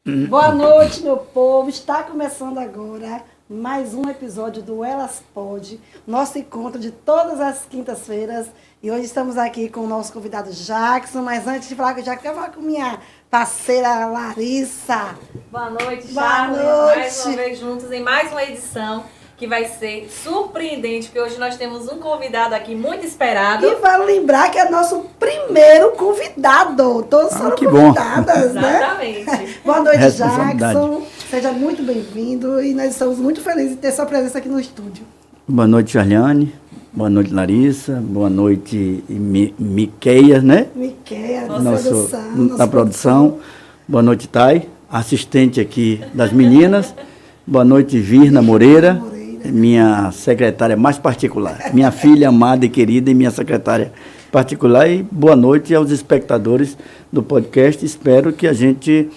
Boa noite, meu povo. Está começando agora mais um episódio do Elas Pode, nosso encontro de todas as quintas-feiras. E hoje estamos aqui com o nosso convidado Jackson. Mas antes de falar com o Jackson, eu vou falar com minha parceira Larissa. Boa noite, Boa Charles. noite. Mais uma vez juntos em mais uma edição que vai ser surpreendente, porque hoje nós temos um convidado aqui muito esperado. E vale lembrar que é nosso primeiro convidado. Todos foram que bom. convidadas, né? Exatamente. Boa noite, Responsabilidade. Jackson. Seja muito bem-vindo e nós estamos muito felizes de ter sua presença aqui no estúdio. Boa noite, Charliane. Boa noite, Larissa. Boa noite, Miqueias, né? Miquel, da Nosso, produção. da produção. Boa noite, Thay, assistente aqui das meninas. Boa noite, Virna Moreira, minha secretária mais particular. Minha filha amada e querida e minha secretária particular. E boa noite aos espectadores do podcast. Espero que a gente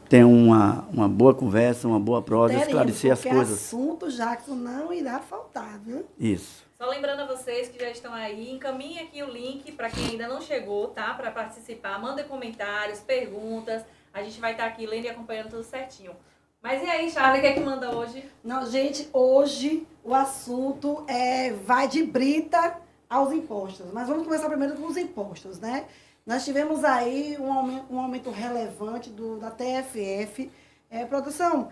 tenha uma boa conversa, uma boa prosa, esclarecer as coisas. Assunto, Jackson, não irá faltar, viu? Isso. Só lembrando a vocês que já estão aí, encaminhem aqui o link para quem ainda não chegou, tá? Para participar, mandem comentários, perguntas. A gente vai estar aqui lendo e acompanhando tudo certinho. Mas e aí, Charlie, o que é que manda hoje? Não, gente, hoje o assunto vai de brita aos impostos. Mas vamos começar primeiro com os impostos, né? Nós tivemos aí um aumento relevante da TFF. Produção,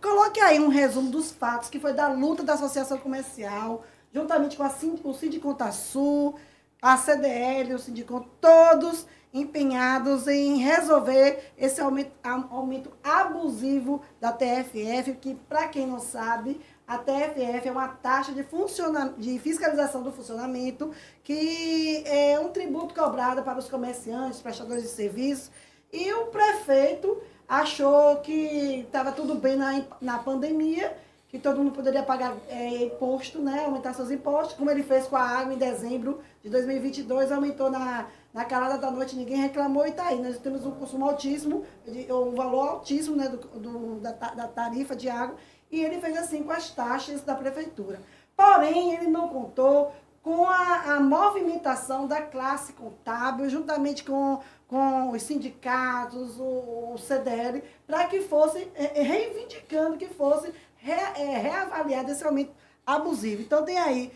coloque aí um resumo dos fatos que foi da luta da Associação Comercial, juntamente com o Sindicontasul, a CDL, o Sindiconto, todos empenhados em resolver esse aumento abusivo da TFF, que, para quem não sabe, a TFF é uma taxa de fiscalização do funcionamento, que é um tributo cobrado para os comerciantes, prestadores de serviços, e o prefeito achou que estava tudo bem na pandemia, que todo mundo poderia pagar imposto, né, aumentar seus impostos, como ele fez com a água em dezembro de 2022, aumentou na calada da noite, ninguém reclamou e está aí. Nós temos um consumo altíssimo, um valor altíssimo, né, da tarifa de água, e ele fez assim com as taxas da prefeitura. Porém, ele não contou com a movimentação da classe contábil, juntamente com os sindicatos, o CDL, para que fosse, reivindicando que fosse reavaliado esse aumento abusivo. Então, tem aí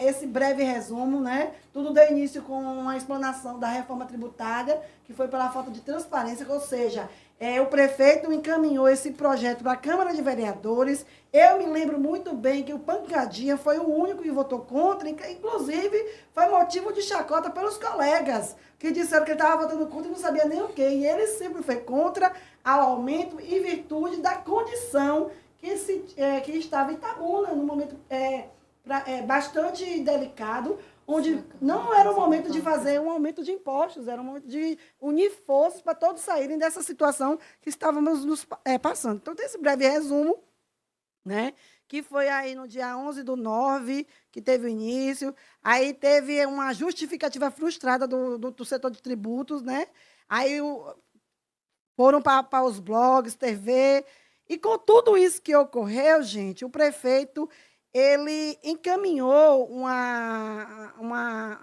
esse breve resumo, né? Tudo deu início com a explanação da reforma tributária, que foi pela falta de transparência, ou seja, o prefeito encaminhou esse projeto para a Câmara de Vereadores. Eu me lembro muito bem que o Pancadinha foi o único que votou contra, inclusive foi motivo de chacota pelos colegas, que disseram que ele estava votando contra e não sabia nem o quê. E ele sempre foi contra ao aumento em virtude da condição que estava em Itabuna, num momento bastante delicado, onde não era o momento de fazer um aumento de impostos, era o momento de unir forças para todos saírem dessa situação que estávamos passando. Então, tem esse breve resumo, né, que foi aí no dia 11/9, que teve o início, aí teve uma justificativa frustrada do setor de tributos, né, aí foram para os blogs, TV, e com tudo isso que ocorreu, gente, o prefeito ele encaminhou uma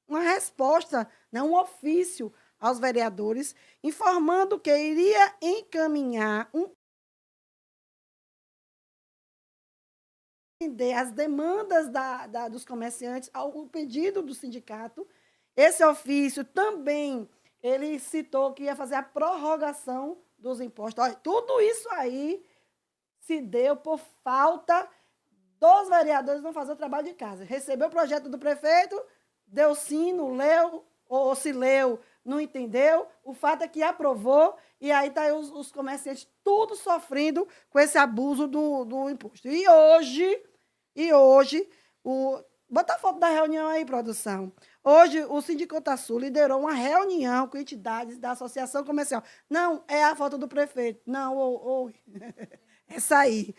resposta, né, um ofício aos vereadores, informando que iria encaminhar as demandas dos comerciantes ao pedido do sindicato. Esse ofício também, ele citou que ia fazer a prorrogação dos impostos. Olha, tudo isso aí se deu por falta dos vereadores não fazer o trabalho de casa. Recebeu o projeto do prefeito, deu sim, não leu, ou se leu, não entendeu. O fato é que aprovou, e aí está os comerciantes tudo sofrendo com esse abuso do imposto. E hoje, bota a foto da reunião aí, produção. Hoje, o Sindicontasul liderou uma reunião com entidades da Associação Comercial. Não, é a foto do prefeito. Não, essa aí.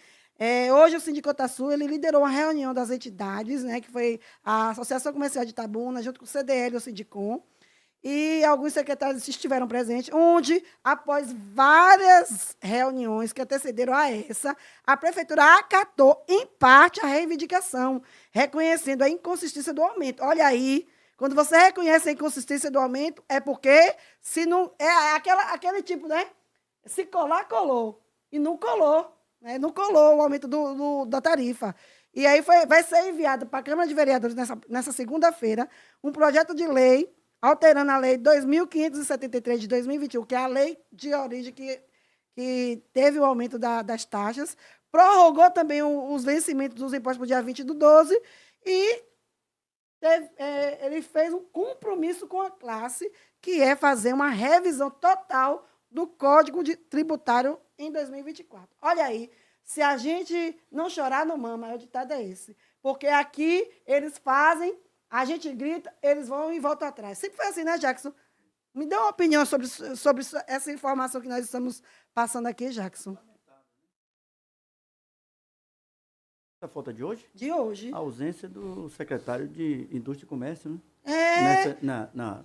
Hoje, o Sindicontasul ele liderou uma reunião das entidades, né, que foi a Associação Comercial de Itabuna, junto com o CDL e o Sindicom, e alguns secretários estiveram presentes, onde, após várias reuniões que antecederam a essa, a prefeitura acatou, em parte, a reivindicação, reconhecendo a inconsistência do aumento. Olha aí, quando você reconhece a inconsistência do aumento, é porque, se não é aquele tipo, né? Se colar, colou. E não colou. Né? Não colou o aumento da tarifa. E aí vai ser enviado para a Câmara de Vereadores nessa segunda-feira um projeto de lei alterando a Lei 2.573 de 2021, que é a lei de origem que teve o aumento das taxas, prorrogou também os vencimentos dos impostos para o dia 20/12 e ele fez um compromisso com a classe, que é fazer uma revisão total do Código Tributário em 2024. Olha aí, se a gente não chorar, não mama, o ditado é esse. Porque aqui eles fazem, a gente grita, eles vão e voltam atrás. Sempre foi assim, né, Jackson? Me dê uma opinião sobre essa informação que nós estamos passando aqui, Jackson. A falta de hoje? De hoje. A ausência do secretário de Indústria e Comércio, né?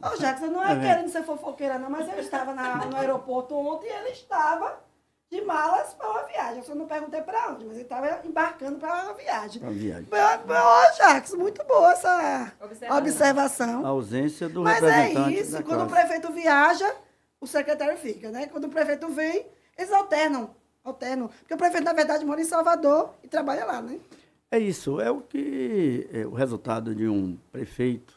Ô, Jackson, não é querendo ser fofoqueira, não, mas eu estava no aeroporto ontem e ele estava de malas para uma viagem. Eu só não perguntei para onde, mas ele estava embarcando para uma viagem. Ô, Jackson, muito boa essa observação. A ausência do mas representante. Mas é isso, quando o prefeito viaja, o secretário fica, né? Quando o prefeito vem, eles alternam. Porque o prefeito, na verdade, mora em Salvador e trabalha lá, né? É isso, é o resultado de um prefeito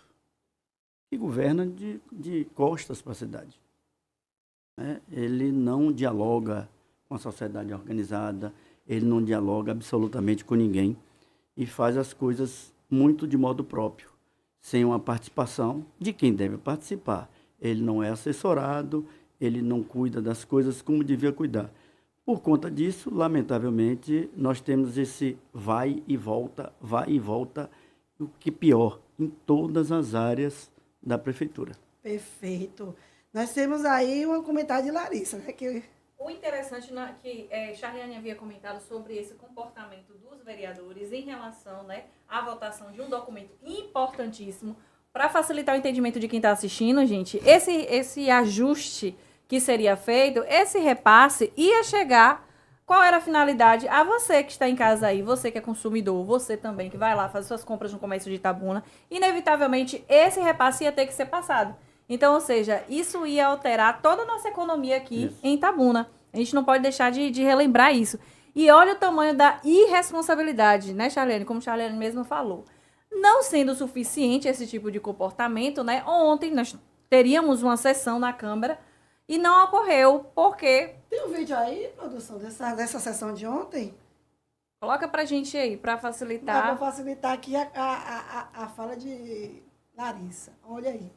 que governa de costas para a cidade. Ele não dialoga com a sociedade organizada, ele não dialoga absolutamente com ninguém e faz as coisas muito de modo próprio, sem uma participação de quem deve participar. Ele não é assessorado, ele não cuida das coisas como devia cuidar. Por conta disso, lamentavelmente, nós temos esse vai e volta, o que pior, em todas as áreas da prefeitura. Perfeito. Nós temos aí um comentário de Larissa, né? O interessante é que Charliane havia comentado sobre esse comportamento dos vereadores em relação, né, à votação de um documento importantíssimo para facilitar o entendimento de quem está assistindo, gente. Esse ajuste que seria feito, esse repasse ia chegar. Qual era a finalidade? A você que está em casa aí, você que é consumidor, você também que vai lá fazer suas compras no comércio de Itabuna, inevitavelmente esse repasse ia ter que ser passado. Então, ou seja, isso ia alterar toda a nossa economia aqui em Itabuna. A gente não pode deixar de relembrar isso. E olha o tamanho da irresponsabilidade, né, Charliane? Como Charliane mesmo falou. Não sendo suficiente esse tipo de comportamento, né? Ontem nós teríamos uma sessão na Câmara e não ocorreu, porque... Tem um vídeo aí, produção, dessa sessão de ontem? Coloca pra gente aí, pra facilitar. Vou facilitar aqui a fala de Larissa. Olha aí.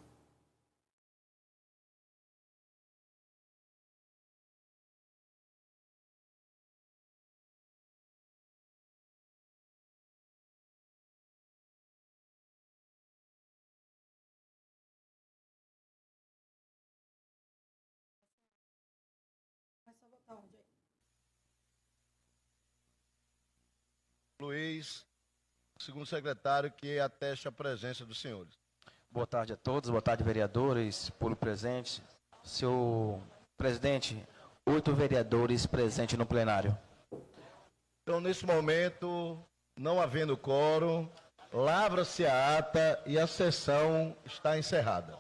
Luiz, segundo secretário, que ateste a presença dos senhores. Boa tarde a todos, boa tarde, vereadores, público presente. Senhor presidente, 8 vereadores presentes no plenário. Então, nesse momento, não havendo quórum, lavra-se a ata e a sessão está encerrada.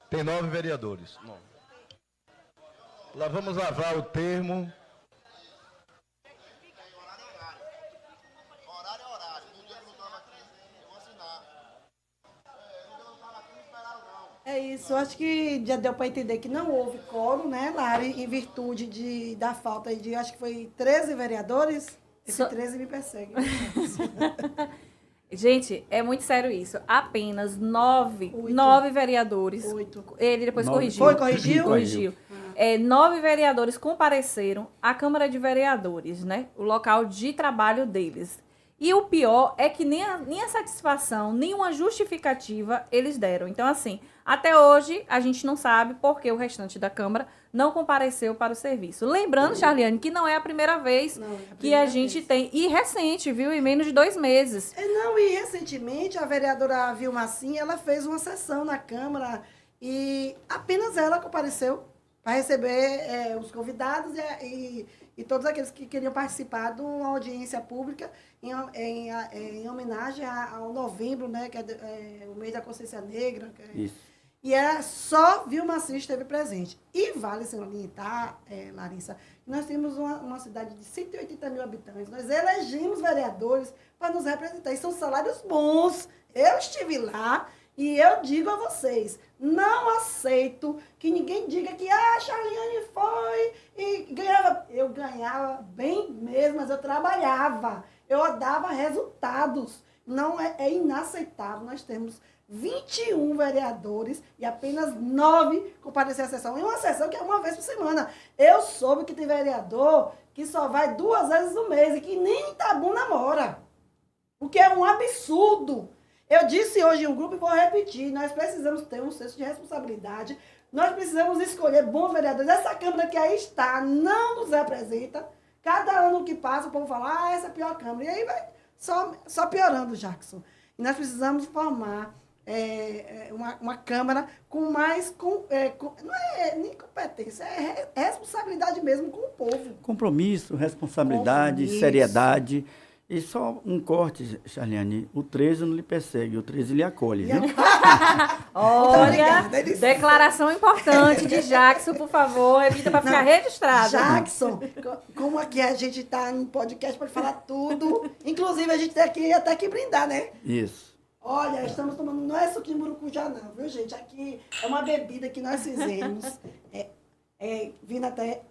Tem 9 vereadores. Lá vamos lavrar o termo. É isso, eu acho que já deu para entender que não houve quórum, né, Lari, em virtude da falta de, acho que foi 13 vereadores. Esse 13 me persegue. Gente, é muito sério isso. Apenas 9 vereadores. 8. Ele depois 9. corrigiu. Foi, corrigiu? Corrigiu. 9 vereadores compareceram à Câmara de Vereadores, né? O local de trabalho deles. E o pior é que nem a satisfação, nenhuma justificativa eles deram. Então, assim, até hoje a gente não sabe por que o restante da Câmara não compareceu para o serviço. Lembrando, Charliane, que não é a primeira vez que a gente tem. E recente, viu? Em menos de 2 meses. E recentemente a vereadora Vilma Massim, ela fez uma sessão na Câmara e apenas ela compareceu para receber os convidados e todos aqueles que queriam participar de uma audiência pública em homenagem ao novembro, né, que é o mês da consciência negra. Isso. E era só Vilma Assis esteve presente. E vale salientar, Larissa, nós temos uma cidade de 180 mil habitantes. Nós elegemos vereadores para nos representar. E são salários bons. Eu estive lá e eu digo a vocês, não aceito que ninguém diga que a Charliane foi e ganhava. Eu ganhava bem mesmo, mas eu trabalhava. Eu dava resultados. Não é inaceitável. Nós temos 21 vereadores e apenas 9 compareceram à sessão. Em uma sessão que é uma vez por semana. Eu soube que tem vereador que só vai 2 vezes no mês e que nem Itabuna mora. O que é um absurdo. Eu disse hoje em um grupo e vou repetir. Nós precisamos ter um senso de responsabilidade. Nós precisamos escolher bons vereadores. Essa Câmara que aí está não nos representa. Cada ano que passa o povo fala, essa é a pior Câmara. E aí vai só piorando, Jackson. E nós precisamos formar uma Câmara com mais... não é nem competência, é responsabilidade mesmo com o povo. Compromisso, responsabilidade, seriedade. E só um corte, Charliane. O 13 não lhe persegue, o 13 lhe acolhe, viu? Olha, declaração importante de Jackson, por favor, evita para ficar registrado. Jackson, como aqui a gente está no podcast, pode falar tudo. Inclusive, a gente tem aqui até que brindar, né? Isso. Olha, estamos tomando, não é suco de murucujá não, viu, gente? Aqui é uma bebida que nós fizemos, vindo até,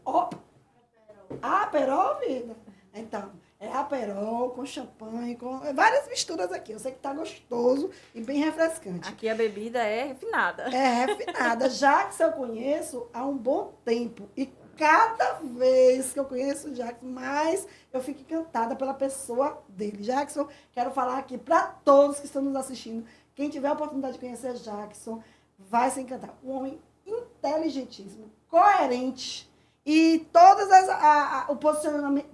Aperol, vida? Então, é Aperol com champanhe, com várias misturas aqui. Eu sei que tá gostoso e bem refrescante. Aqui a bebida é refinada. É refinada, já que eu conheço há um bom tempo. E cada vez que eu conheço o Jackson, mais eu fico encantada pela pessoa dele. Jackson, quero falar aqui para todos que estão nos assistindo. Quem tiver a oportunidade de conhecer Jackson, vai se encantar. Um homem inteligentíssimo, coerente. E todas o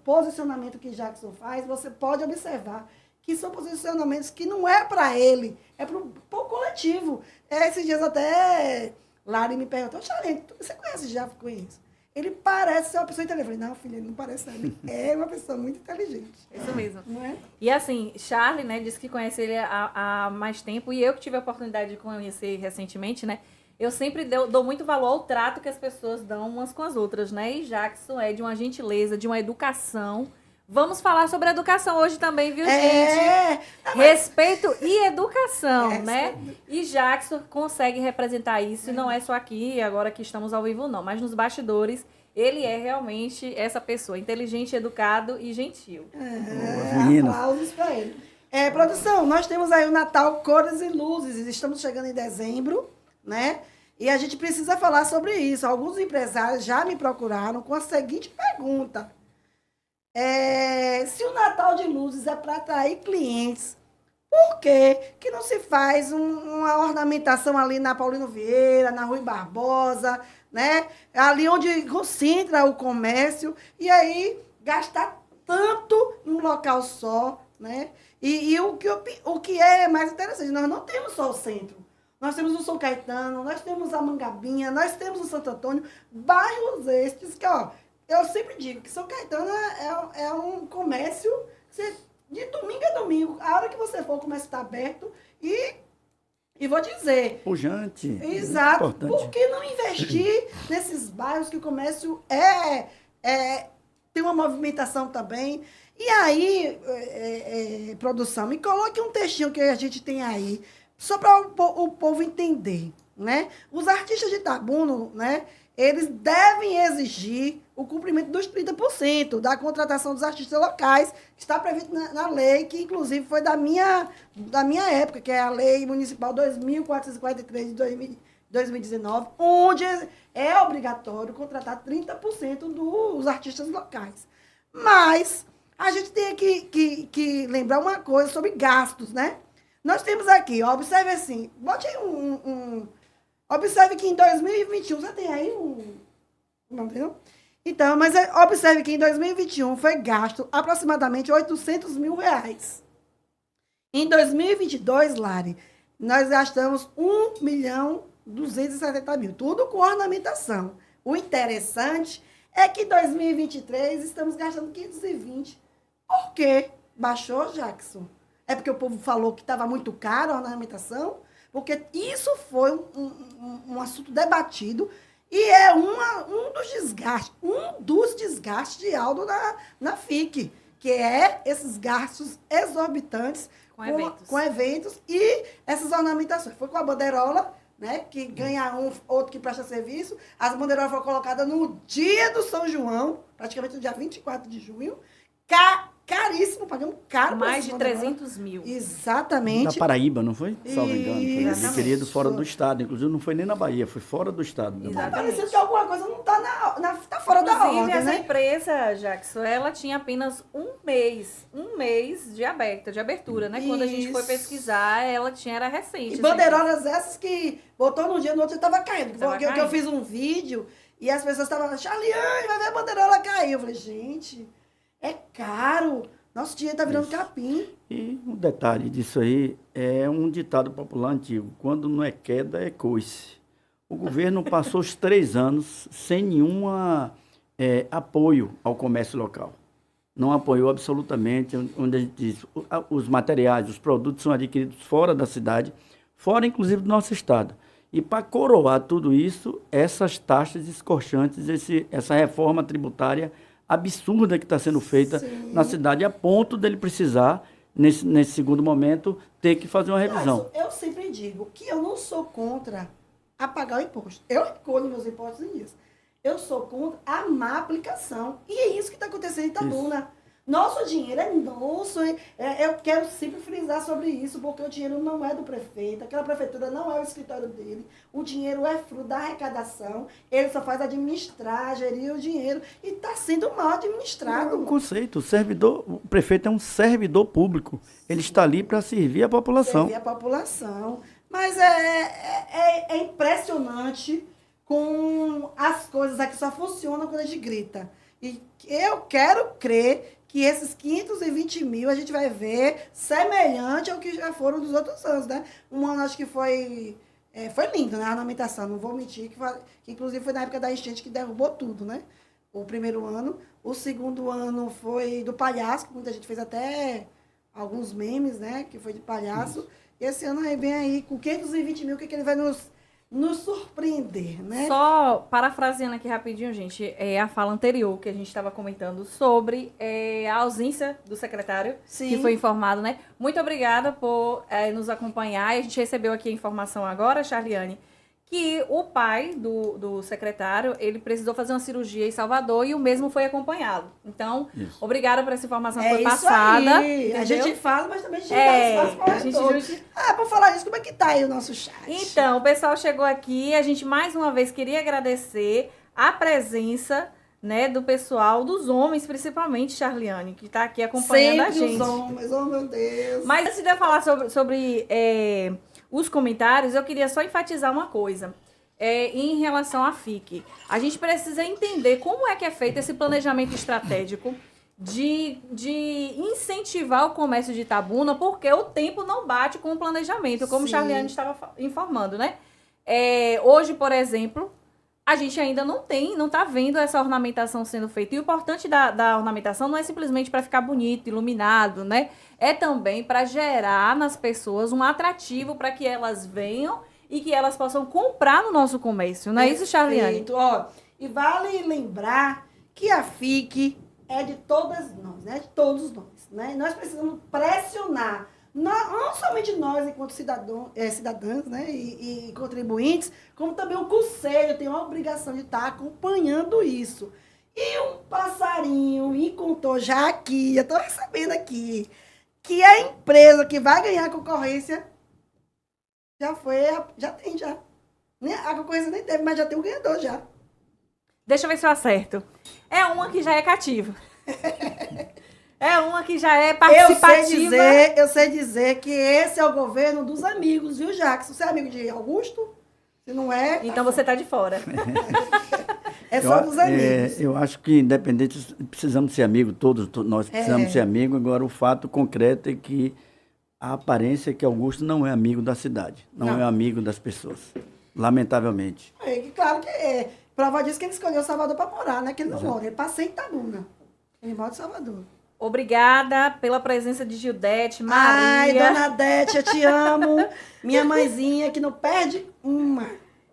posicionamento que Jackson faz, você pode observar que são posicionamentos que não é para ele, é para o coletivo. Esses dias até Lari me perguntou, Charliane, você conhece Jackson? Conheço. Ele parece ser uma pessoa inteligente. Eu falei, não, filha, ele não parece não. Ele é uma pessoa muito inteligente. Isso mesmo. Não é? E assim, Charlie, né, disse que conhece ele há mais tempo, e eu que tive a oportunidade de conhecer recentemente, né, eu sempre dou muito valor ao trato que as pessoas dão umas com as outras, né? E Jackson é de uma gentileza, de uma educação. Vamos falar sobre educação hoje também, viu, gente? Respeito e educação, né? E Jackson consegue representar isso, e não é só aqui, agora que estamos ao vivo, não. Mas nos bastidores, ele é realmente essa pessoa, inteligente, educado e gentil. Aplausos para ele. Produção, nós temos aí o Natal Cores e Luzes. Estamos chegando em dezembro, né? E a gente precisa falar sobre isso. Alguns empresários já me procuraram com a seguinte pergunta. Se o Natal de Luzes é para atrair clientes, por que não se faz uma ornamentação ali na Paulino Vieira, na Rui Barbosa, né? Ali onde concentra o comércio, e aí gastar tanto em um local só, né? E o que é mais interessante, nós não temos só o centro. Nós temos o São Caetano, nós temos a Mangabinha, nós temos o Santo Antônio, bairros estes que, eu sempre digo que São Caetano é um comércio de domingo a domingo. A hora que você for, o comércio está aberto e vou dizer... Pujante. Exato. Importante. Por que não investir nesses bairros que o comércio tem uma movimentação também? E aí, produção, me coloque um textinho que a gente tem aí, só para o povo entender, né? Os artistas de Itabuna, né, eles devem exigir o cumprimento dos 30% da contratação dos artistas locais, que está previsto na lei, que inclusive foi da minha época, que é a Lei Municipal 2.443 de 2019, onde é obrigatório contratar 30% dos artistas locais. Mas a gente tem que lembrar uma coisa sobre gastos, né? Nós temos aqui, observe assim, bote aí observe que em 2021, você tem aí não tem? Então, mas observe que em 2021 foi gasto aproximadamente R$800 mil. Em 2022, Lari, nós gastamos R$1.270.000, tudo com ornamentação. O interessante é que em 2023 estamos gastando 520. Por quê? Baixou, Jackson? É porque o povo falou que estava muito caro a ornamentação? porque isso foi um assunto debatido e é um dos desgastes de Aldo na FIC, que é esses gastos exorbitantes com eventos e essas ornamentações. Foi com a bandeirola, né, que ganha um, outro que presta serviço. As bandeirolas foram colocadas no dia do São João, praticamente no dia 24 de junho. Caríssimo, pagamos caro. Mais de 300 mil. Exatamente. Da Paraíba, não foi? Salvo engano. Foi Isso. querido fora do estado. Inclusive, não foi nem na Bahia, foi fora do estado. Tá Exatamente. parecendo que alguma coisa não tá, tá fora da Inclusive, ordem, essa né? empresa, Jackson, ela tinha apenas um mês de abertura, né? Quando a gente foi Isso. pesquisar, era recente. E essa bandeirolas essas que botou num dia, no outro já tava caindo. Tava Porque caindo. eu fiz um vídeo e as pessoas estavam, Charliane, vai ver a bandeirola cair. Eu falei, gente, é caro. Nosso dinheiro tá virando capim. E um detalhe disso aí é um ditado popular antigo: quando não é queda, é coice. O governo passou os 3 anos sem nenhum apoio ao comércio local. Não apoiou absolutamente, onde a gente diz, os materiais, os produtos são adquiridos fora da cidade, fora inclusive do nosso estado. E para coroar tudo isso, essas taxas escorchantes, essa reforma tributária absurda que está sendo feita na cidade, a ponto dele precisar, nesse segundo momento, ter que fazer uma revisão. Eu sempre digo que eu não sou contra a pagar o imposto. Eu recolho meus impostos em dias. Eu sou contra a má aplicação. E é isso que está acontecendo em Itabuna. Nosso dinheiro é nosso. Eu quero sempre frisar sobre isso, porque o dinheiro não é do prefeito, aquela prefeitura não é o escritório dele. O dinheiro é fruto da arrecadação. Ele só faz administrar, gerir o dinheiro. E está sendo mal administrado. O conceito, o prefeito é um servidor público. Ele está ali para servir a população. Servir a população. Mas é impressionante com as coisas aqui só funcionam quando a gente grita. E eu quero crer que esses 520 mil a gente vai ver semelhante ao que já foram dos outros anos, né? Um ano acho que foi lindo, né? A ornamentação, não vou mentir, que inclusive foi na época da enchente que derrubou tudo, né? O primeiro ano. O segundo ano foi do palhaço, que muita gente fez até alguns memes, né? Que foi de palhaço. E esse ano aí vem aí com 520 mil, o que ele vai nos surpreender, né? Só parafraseando aqui rapidinho, gente, a fala anterior que a gente estava comentando sobre a ausência do secretário, Sim. que foi informado, né? Muito obrigada por nos acompanhar. A gente recebeu aqui a informação agora, Charliane, que o pai do secretário, ele precisou fazer uma cirurgia em Salvador e o mesmo foi acompanhado. Então, obrigada por essa informação que foi passada. Aí. A gente fala, mas também a gente dá espaço para o gente para falar disso, como é que tá aí o nosso chat? Então, o pessoal chegou aqui, a gente mais uma vez queria agradecer a presença, né, do pessoal, dos homens, principalmente, Charliane, que está aqui acompanhando a gente. Os homens, oh meu Deus. Mas antes de eu falar sobre os comentários, eu queria só enfatizar uma coisa. Em relação à FIC. A gente precisa entender como é que é feito esse planejamento estratégico de incentivar o comércio de Itabuna, porque o tempo não bate com o planejamento, como Charliane estava informando, né? Hoje, por exemplo, a gente ainda não está vendo essa ornamentação sendo feita. E o importante da ornamentação não é simplesmente para ficar bonito, iluminado, né? É também para gerar nas pessoas um atrativo para que elas venham e que elas possam comprar no nosso comércio. Não é isso, Charliane? Ó, e vale lembrar que a FIC é de todas nós, né? De todos nós, né? Nós precisamos pressionar, não somente nós, enquanto cidadãs, né? E contribuintes, como também o Conselho tem a obrigação de estar acompanhando isso. E um passarinho me contou já aqui, eu estou recebendo aqui, que a empresa que vai ganhar a concorrência já tem. A concorrência nem teve, mas já tem um ganhador já. Deixa eu ver se eu acerto. É uma que já é cativa. É uma que já é participativa. Eu sei dizer que esse é o governo dos amigos, viu, Jackson? Você é amigo de Augusto? Se não é... Então você tá de fora. É só dos amigos. Eu acho que, independente, precisamos ser amigos, todos nós precisamos ser amigos. Agora, o fato concreto é que a aparência é que Augusto não é amigo da cidade, não é amigo das pessoas, lamentavelmente. Claro que é. Prova disso que ele escolheu Salvador para morar, né? Que ele não mora, ele passa em Itabuna. Ele mora em Salvador. Obrigada pela presença de Gildete, Ai, Maria, dona Dete, eu te amo. Minha mãezinha que não perde uma.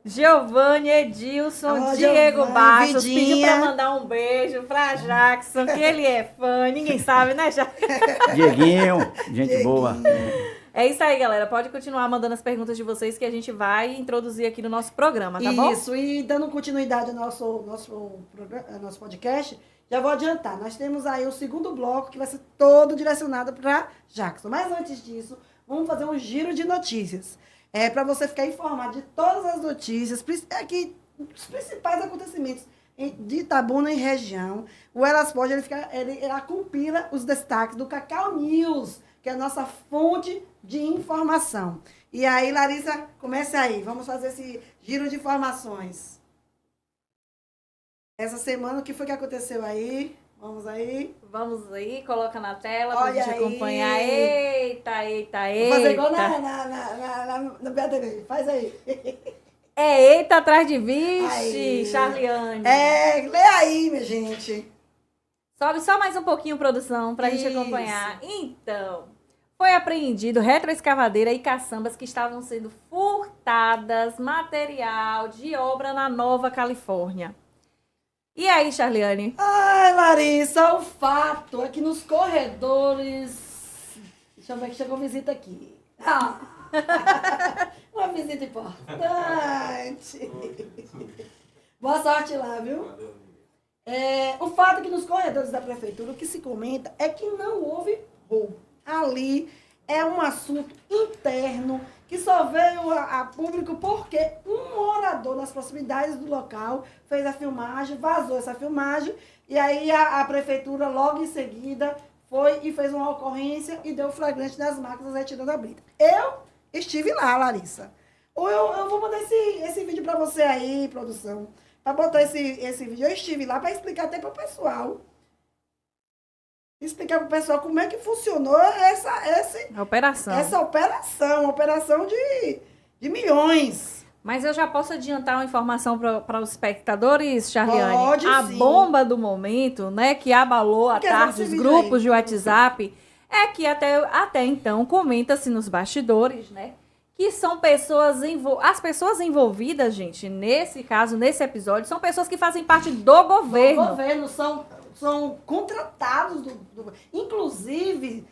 Giovanni, Edilson, Ó, Diego Giovanni, Bastos. Vidinha. Pediu para mandar um beijo para Jackson, que ele é fã. Ninguém sabe, né, Jackson? Dieguinho, gente boa. É isso aí, galera. Pode continuar mandando as perguntas de vocês que a gente vai introduzir aqui no nosso programa, tá bom? Isso, e dando continuidade ao nosso podcast, já vou adiantar. Nós temos aí o segundo bloco que vai ser todo direcionado para Jackson. Mas antes disso, vamos fazer um giro de notícias. Para você ficar informado de todas as notícias, aqui, os principais acontecimentos de Itabuna e região. O Elas Pode, ele compila os destaques do Cacau News, que é a nossa fonte de informação. E aí, Larissa, comece aí. Vamos fazer esse giro de informações. Essa semana, o que foi que aconteceu aí? Vamos aí. Vamos aí, coloca na tela pra Olha gente aí. acompanhar. Eita, eita, eita. Vou fazer igual no BTV. Faz aí. É eita atrás de vixe, Aí. Charliane. Lê aí, minha gente. Sobe só mais um pouquinho, produção, pra gente Isso. acompanhar. Então, foi apreendido retroescavadeira e caçambas que estavam sendo furtadas, material de obra na Nova Califórnia. E aí, Charliane? Ai, Larissa, o fato é que nos corredores... Deixa eu ver que chegou visita aqui. Ah, uma visita importante. Boa sorte lá, viu? O fato é que nos corredores da prefeitura o que se comenta é que não houve roubo. Ali é um assunto interno que só veio a público porque um morador nas proximidades do local fez a filmagem, vazou essa filmagem, e aí a prefeitura logo em seguida foi e fez uma ocorrência e deu flagrante das máquinas retirando a brita. Eu estive lá, Larissa. Ou eu vou mandar esse vídeo para você aí, produção, para botar esse vídeo. Eu estive lá para explicar até para o pessoal. Explicar para o pessoal como é que funcionou A operação. essa operação de milhões. Mas eu já posso adiantar uma informação para os espectadores, Charliane? Pode, a sim. bomba do momento, né, que abalou à Quer tarde ver os esse grupos vídeo aí? de WhatsApp, é que até então comenta-se nos bastidores, né, que são pessoas as pessoas envolvidas, gente, nesse caso, nesse episódio, são pessoas que fazem parte do governo. O governo são contratados inclusive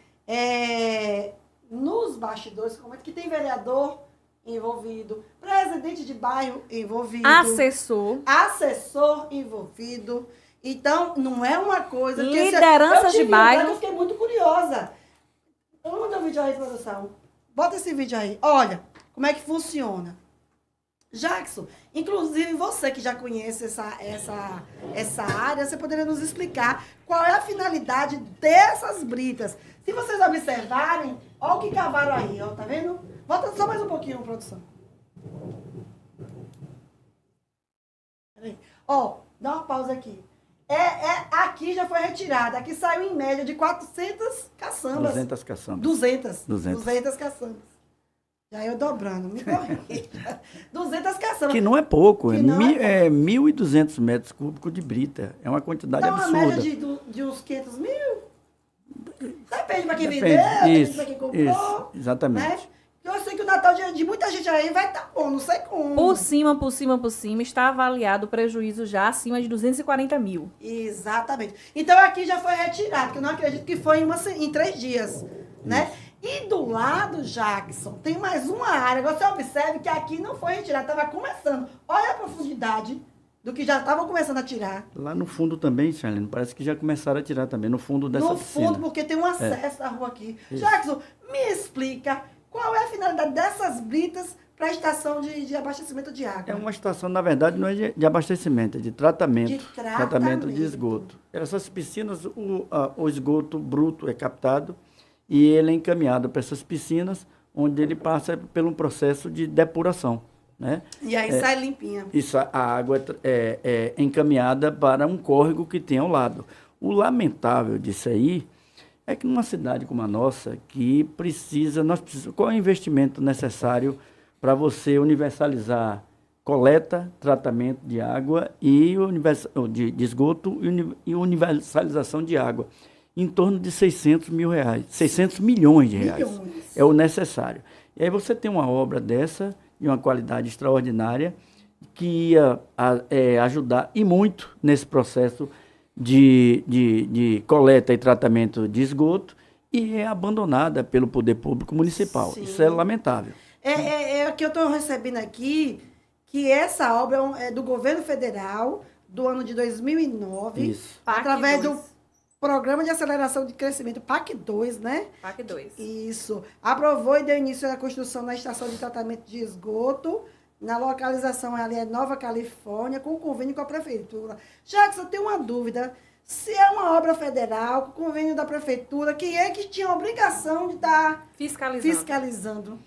nos bastidores comenta que tem vereador envolvido, presidente de bairro envolvido, assessor envolvido. Então, não é uma coisa que... Lideranças de bairro. Eu fiquei muito curiosa. Vamos mandar um vídeo aí, produção. Bota esse vídeo aí. Olha como é que funciona. Jackson, inclusive você que já conhece essa área, você poderia nos explicar qual é a finalidade dessas britas. Se vocês observarem, olha o que cavaram aí, ó, tá vendo? Volta só mais um pouquinho, produção. Peraí. Ó, dá uma pausa aqui. Aqui já foi retirada. Aqui saiu em média de 400 caçambas. 200 caçambas. 200 caçambas. Já eu dobrando, me corrija. 200 caçambas. Que não é pouco, Que não é 1.200 metros cúbicos de brita. É uma quantidade Dá uma absurda. média de uns 500 mil. Depende para quem Depende. vendeu, depende Isso, para quem comprou. isso, exatamente. Né? Eu sei que o Natal de muita gente aí vai estar bom, não sei como. Por cima, está avaliado o prejuízo já acima de 240 mil. Exatamente. Então aqui já foi retirado, que eu não acredito que foi em 3 dias, né? E do lado, Jackson, tem mais uma área. Agora você observe que aqui não foi retirado, estava começando. Olha a profundidade do que já estavam começando a tirar. Lá no fundo também, Charlene, parece que já começaram a tirar também, no fundo dessa No piscina. fundo, porque tem um acesso à rua aqui. Isso. Jackson, me explica qual é a finalidade dessas britas para a estação de abastecimento de água. É uma estação, na verdade, não é de abastecimento, é de tratamento. De tratamento. de esgoto. Essas piscinas, o esgoto bruto é captado e ele é encaminhado para essas piscinas, onde ele passa por um processo de depuração, né? E aí sai limpinha. Isso, a água é encaminhada para um córrego que tem ao lado. O lamentável disso aí é que numa cidade como a nossa, que qual é o investimento necessário para você universalizar coleta, tratamento de água e de esgoto e universalização de água? em torno de 600 mil reais, 600 milhões de reais. Milhões. É o necessário. E aí você tem uma obra dessa, de uma qualidade extraordinária, que ia ajudar e muito nesse processo de coleta e tratamento de esgoto, e é abandonada pelo poder público municipal. Sim. Isso é lamentável. É que eu estou recebendo aqui, que essa obra é do governo federal, do ano de 2009, Isso. PAC através 2. do Programa de Aceleração de Crescimento, PAC 2, né? PAC 2. Isso. Aprovou e deu início à construção da estação de tratamento de esgoto, na localização ali é Nova Califórnia, com convênio com a prefeitura. Jackson, eu tenho uma dúvida. Se é uma obra federal, com convênio da prefeitura, quem é que tinha a obrigação de estar fiscalizando?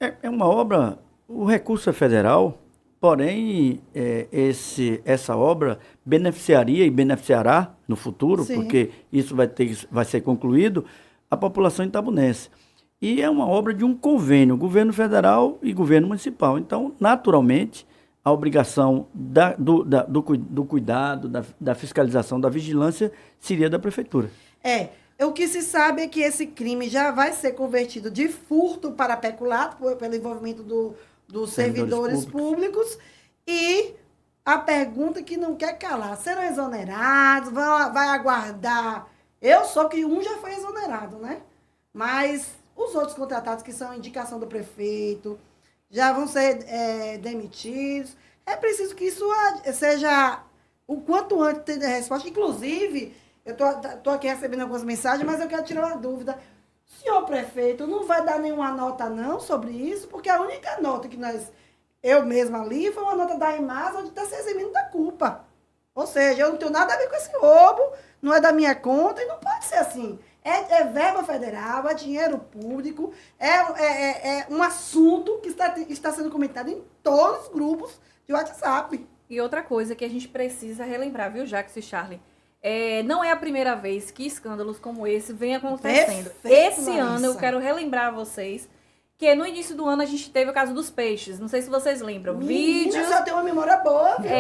É uma obra, o recurso é federal, porém, essa obra beneficiaria e beneficiará no futuro, Sim. porque isso vai ser concluído, a população itabunense. E é uma obra de um convênio, governo federal e governo municipal. Então, naturalmente, a obrigação do cuidado, da fiscalização, da vigilância, seria da prefeitura. O que se sabe é que esse crime já vai ser convertido de furto para peculato, pelo envolvimento dos servidores públicos. E a pergunta que não quer calar: serão exonerados? Vai aguardar? Eu sou que um já foi exonerado, né? Mas os outros contratados, que são indicação do prefeito, já vão ser demitidos. É preciso que isso seja o quanto antes ter resposta. Inclusive, eu estou aqui recebendo algumas mensagens, mas eu quero tirar uma dúvida. Senhor prefeito, não vai dar nenhuma nota não sobre isso? Porque a única nota que eu mesma li foi uma nota da Imasa, onde está se eximindo da culpa. Ou seja, eu não tenho nada a ver com esse roubo, não é da minha conta e não pode ser assim. É verba federal, é dinheiro público, é um assunto que está sendo comentado em todos os grupos de WhatsApp. E outra coisa que a gente precisa relembrar, viu, Jackson e Charlie? Não é a primeira vez que escândalos como esse vem acontecendo. Perfeito, Esse ano eu Larissa. quero relembrar a vocês que no início do ano a gente teve o caso dos peixes. Não sei se vocês lembram. Vídeos. Só tem uma memória boa, viu?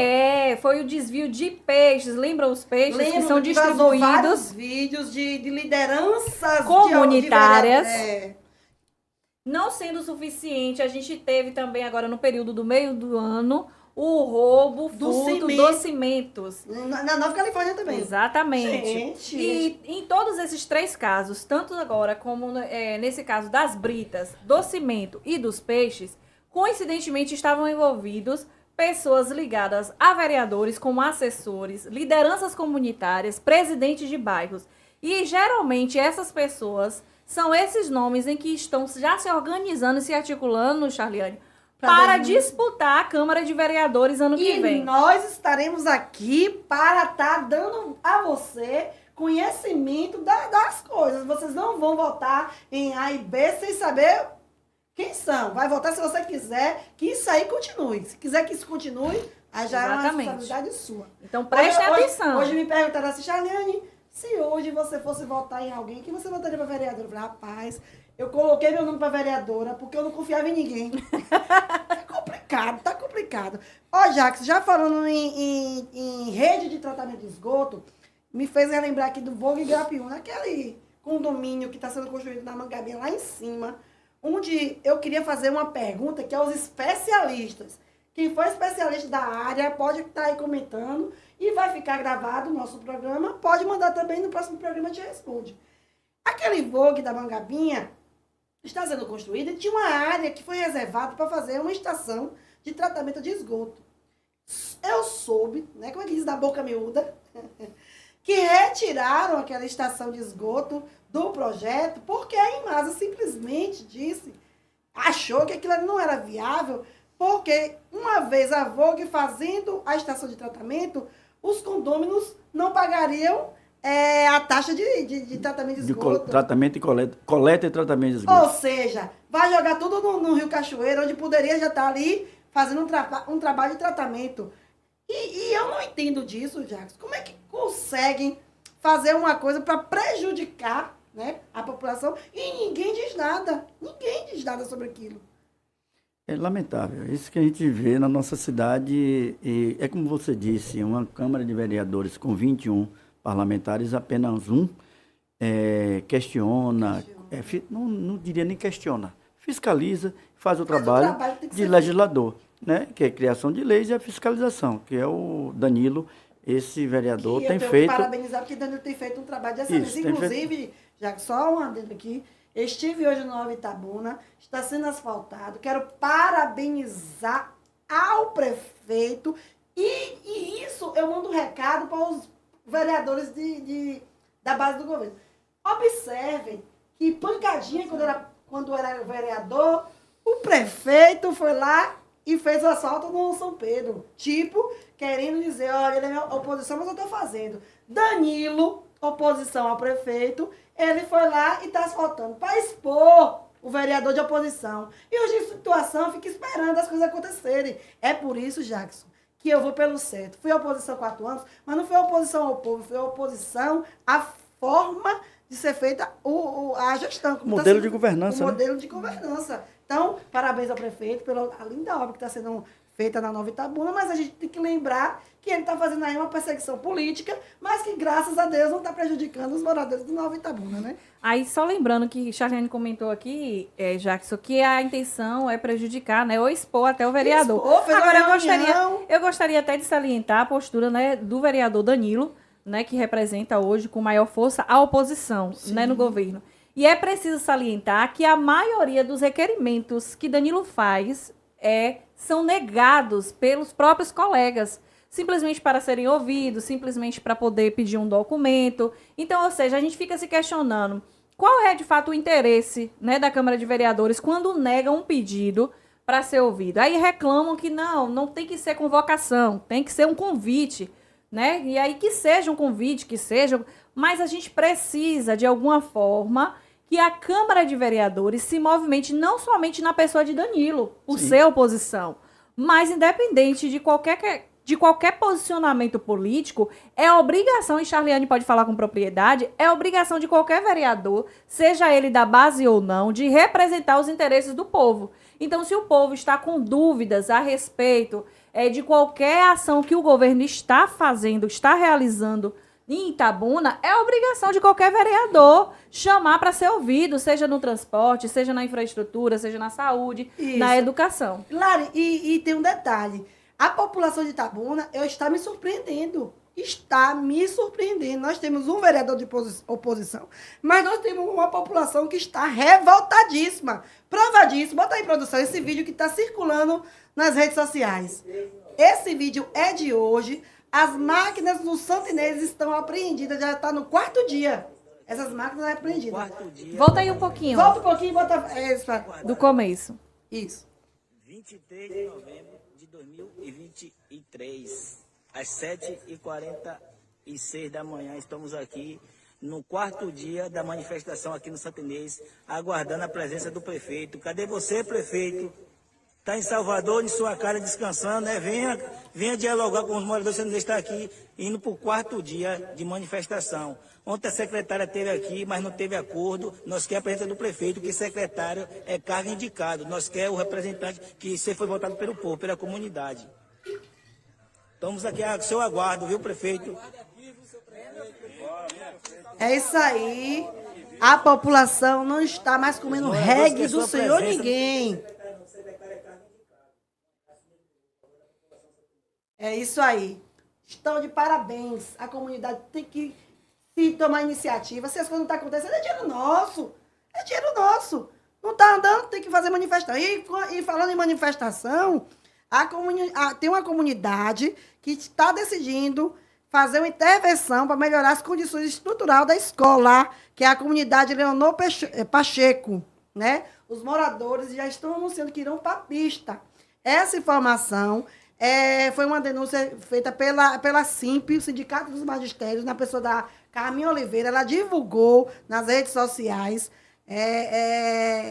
Foi o desvio de peixes. Lembram os peixes que Lembro são que vazou vários distribuídos? vídeos de lideranças Comunitárias. de Não sendo suficiente, a gente teve também agora no período do meio do ano o roubo, furto dos cimentos. Na Nova Califórnia também. Exatamente. Gente. E em todos esses três casos, tanto agora como nesse caso das britas, do cimento e dos peixes, coincidentemente estavam envolvidos pessoas ligadas a vereadores como assessores, lideranças comunitárias, presidentes de bairros. E geralmente essas pessoas são esses nomes em que estão já se organizando e se articulando, Charliane, para disputar a Câmara de Vereadores ano que vem. E nós estaremos aqui para estar dando a você conhecimento das coisas. Vocês não vão votar em A e B sem saber quem são. Vai votar se você quiser que isso aí continue. Se quiser que isso continue, aí já é uma responsabilidade sua. Então prestem atenção. Hoje me perguntaram assim, Charliane, se hoje você fosse votar em alguém, quem você votaria para vereadora? Eu falei, rapaz, eu coloquei meu nome para vereadora porque eu não confiava em ninguém. Tá complicado. Ó, Jackson, já falando em rede de tratamento de esgoto, me fez relembrar aqui do Vogue Grapiúna, aquele condomínio que está sendo construído na Mangabinha, lá em cima, onde eu queria fazer uma pergunta que é aos especialistas. Quem for especialista da área pode estar aí comentando e vai ficar gravado o nosso programa. Pode mandar também no próximo programa de Responde. Aquele Vogue da Mangabinha está sendo construído e tinha uma área que foi reservada para fazer uma estação de tratamento de esgoto. Eu soube, né, como é que diz, da boca miúda, que retiraram aquela estação de esgoto do projeto porque a Imasa simplesmente achou que aquilo não era viável, porque uma vez a Vogue fazendo a estação de tratamento, os condôminos não pagariam a taxa de tratamento de esgoto. Tratamento e coleta e tratamento de esgoto. Ou seja, vai jogar tudo no Rio Cachoeira, onde poderia já estar ali fazendo um trabalho de tratamento. E eu não entendo disso, Jackson. Como é que conseguem fazer uma coisa para prejudicar, né, a população e ninguém diz nada? Ninguém diz nada sobre aquilo. É lamentável. Isso que a gente vê na nossa cidade. E é como você disse, uma Câmara de Vereadores com 21 parlamentares, apenas um questiona, não diria nem questiona, fiscaliza, faz o Faz o trabalho trabalho que tem que de ser legislador, né? Que é a criação de leis e a fiscalização, que é o Danilo, esse vereador, que eu tem tenho feito... que parabenizar, porque Danilo tem feito um trabalho de excelência. Isso, tem Inclusive, já que só um adendo aqui, estive hoje no Nova Itabuna, está sendo asfaltado, quero parabenizar ao prefeito, e isso eu mando um recado para os vereadores da base do governo. Observem que pancadinha, quando era vereador, o prefeito foi lá e fez o asfalto no São Pedro. Tipo, querendo dizer, olha, ele é minha oposição, mas eu estou fazendo. Danilo, oposição ao prefeito, ele foi lá e está asfaltando para expor o vereador de oposição. E hoje, em situação, fica esperando as coisas acontecerem. É por isso, Jackson, que eu vou pelo certo. Fui oposição há 4 anos, mas não foi oposição ao povo, foi oposição à forma de ser feita a gestão. O modelo de governança. O modelo de governança. Então, parabéns ao prefeito pela linda obra que está sendo feita na Nova Itabuna, mas a gente tem que lembrar que ele está fazendo aí uma perseguição política, mas que, graças a Deus, não está prejudicando os moradores de Nova Itabuna, né? Aí, só lembrando que Charlene comentou aqui, Jackson, que a intenção é prejudicar, né, ou expor até o vereador. Expor, fez uma Agora, reunião. eu gostaria até de salientar a postura, né, do vereador Danilo, né, que representa hoje com maior força a oposição, né, no governo. E é preciso salientar que a maioria dos requerimentos que Danilo faz são negados pelos próprios colegas, simplesmente para serem ouvidos, simplesmente para poder pedir um documento. Então, ou seja, a gente fica se questionando qual é, de fato, o interesse, né, da Câmara de Vereadores quando nega um pedido para ser ouvido. Aí reclamam que não tem que ser convocação, tem que ser um convite, né? E aí que seja um convite, mas a gente precisa, de alguma forma, que a Câmara de Vereadores se movimente não somente na pessoa de Danilo, por ser oposição, mas independente de qualquer posicionamento político, é obrigação, e Charliane pode falar com propriedade, é obrigação de qualquer vereador, seja ele da base ou não, de representar os interesses do povo. Então, se o povo está com dúvidas a respeito de qualquer ação que o governo está fazendo, está realizando em Itabuna, é obrigação de qualquer vereador chamar para ser ouvido, seja no transporte, seja na infraestrutura, seja na saúde, na educação. Lari, e tem um detalhe. A população de Itabuna está me surpreendendo. Está me surpreendendo. Nós temos um vereador de oposição, mas nós temos uma população que está revoltadíssima. Prova disso, bota aí, produção, esse vídeo que está circulando nas redes sociais. Esse vídeo é de hoje. As máquinas do Santo Inês estão apreendidas, já está no 4º dia. Essas máquinas estão apreendidas. Volta aí um pouquinho. Volta um pouquinho e bota do começo. Isso. 23 de novembro de 2023, às 7h46 da manhã, estamos aqui no 4º dia da manifestação aqui no Santo Inês, aguardando a presença do prefeito. Cadê você, prefeito? Está em Salvador, em sua casa, descansando, né? Venha dialogar com os moradores. Você não está aqui, indo para o 4º dia de manifestação. Ontem a secretária esteve aqui, mas não teve acordo. Nós queremos a presença do prefeito, que secretário é cargo indicado. Nós queremos o representante que você foi votado pelo povo, pela comunidade. Estamos aqui a seu aguardo, viu, prefeito? É isso aí. A população não está mais comendo reggae do senhor ninguém. É isso aí. Estão de parabéns. A comunidade tem que se tomar iniciativa. Se as coisas não estão acontecendo, é dinheiro nosso. É dinheiro nosso. Não está andando, tem que fazer manifestação. E falando em manifestação, tem uma comunidade que está decidindo fazer uma intervenção para melhorar as condições estruturais da escola, que é a comunidade Leonor Pacheco, né? Os moradores já estão anunciando que irão para a pista. Essa informação foi uma denúncia feita pela SIMP, o Sindicato dos Magistérios, na pessoa da Carminha Oliveira. Ela divulgou nas redes sociais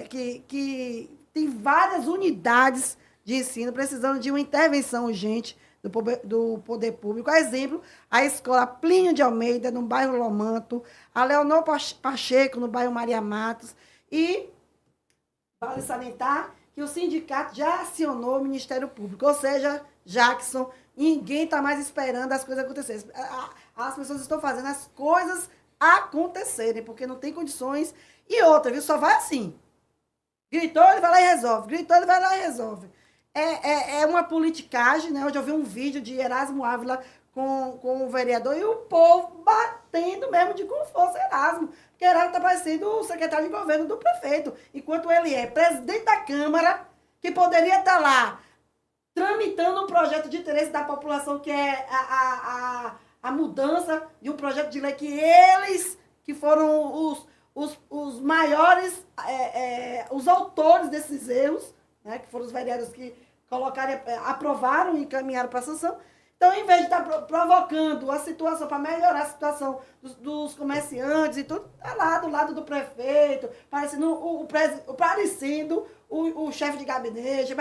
que tem várias unidades de ensino precisando de uma intervenção urgente do poder público. A exemplo, a escola Plínio de Almeida, no bairro Lomanto, a Leonor Pacheco, no bairro Maria Matos, e vale salientar que o sindicato já acionou o Ministério Público, ou seja, Jackson, ninguém está mais esperando as coisas acontecerem. As pessoas estão fazendo as coisas acontecerem, porque não tem condições. E outra, viu? Só vai assim. Gritou, ele vai lá e resolve. Gritou, ele vai lá e resolve. É uma politicagem, né? Hoje eu vi um vídeo de Erasmo Ávila com o vereador e o povo batendo mesmo de com força Erasmo. Porque Erasmo está parecendo o secretário de governo do prefeito. Enquanto ele é presidente da Câmara, que poderia estar lá tramitando um projeto de interesse da população, que é a mudança de um projeto de lei que eles, que foram os maiores, os autores desses erros, né, que foram os vereadores que aprovaram e encaminharam para a sanção. Então, em vez de estar provocando a situação para melhorar a situação dos comerciantes e tudo, está lá do lado do prefeito, parecendo o chefe de gabinete.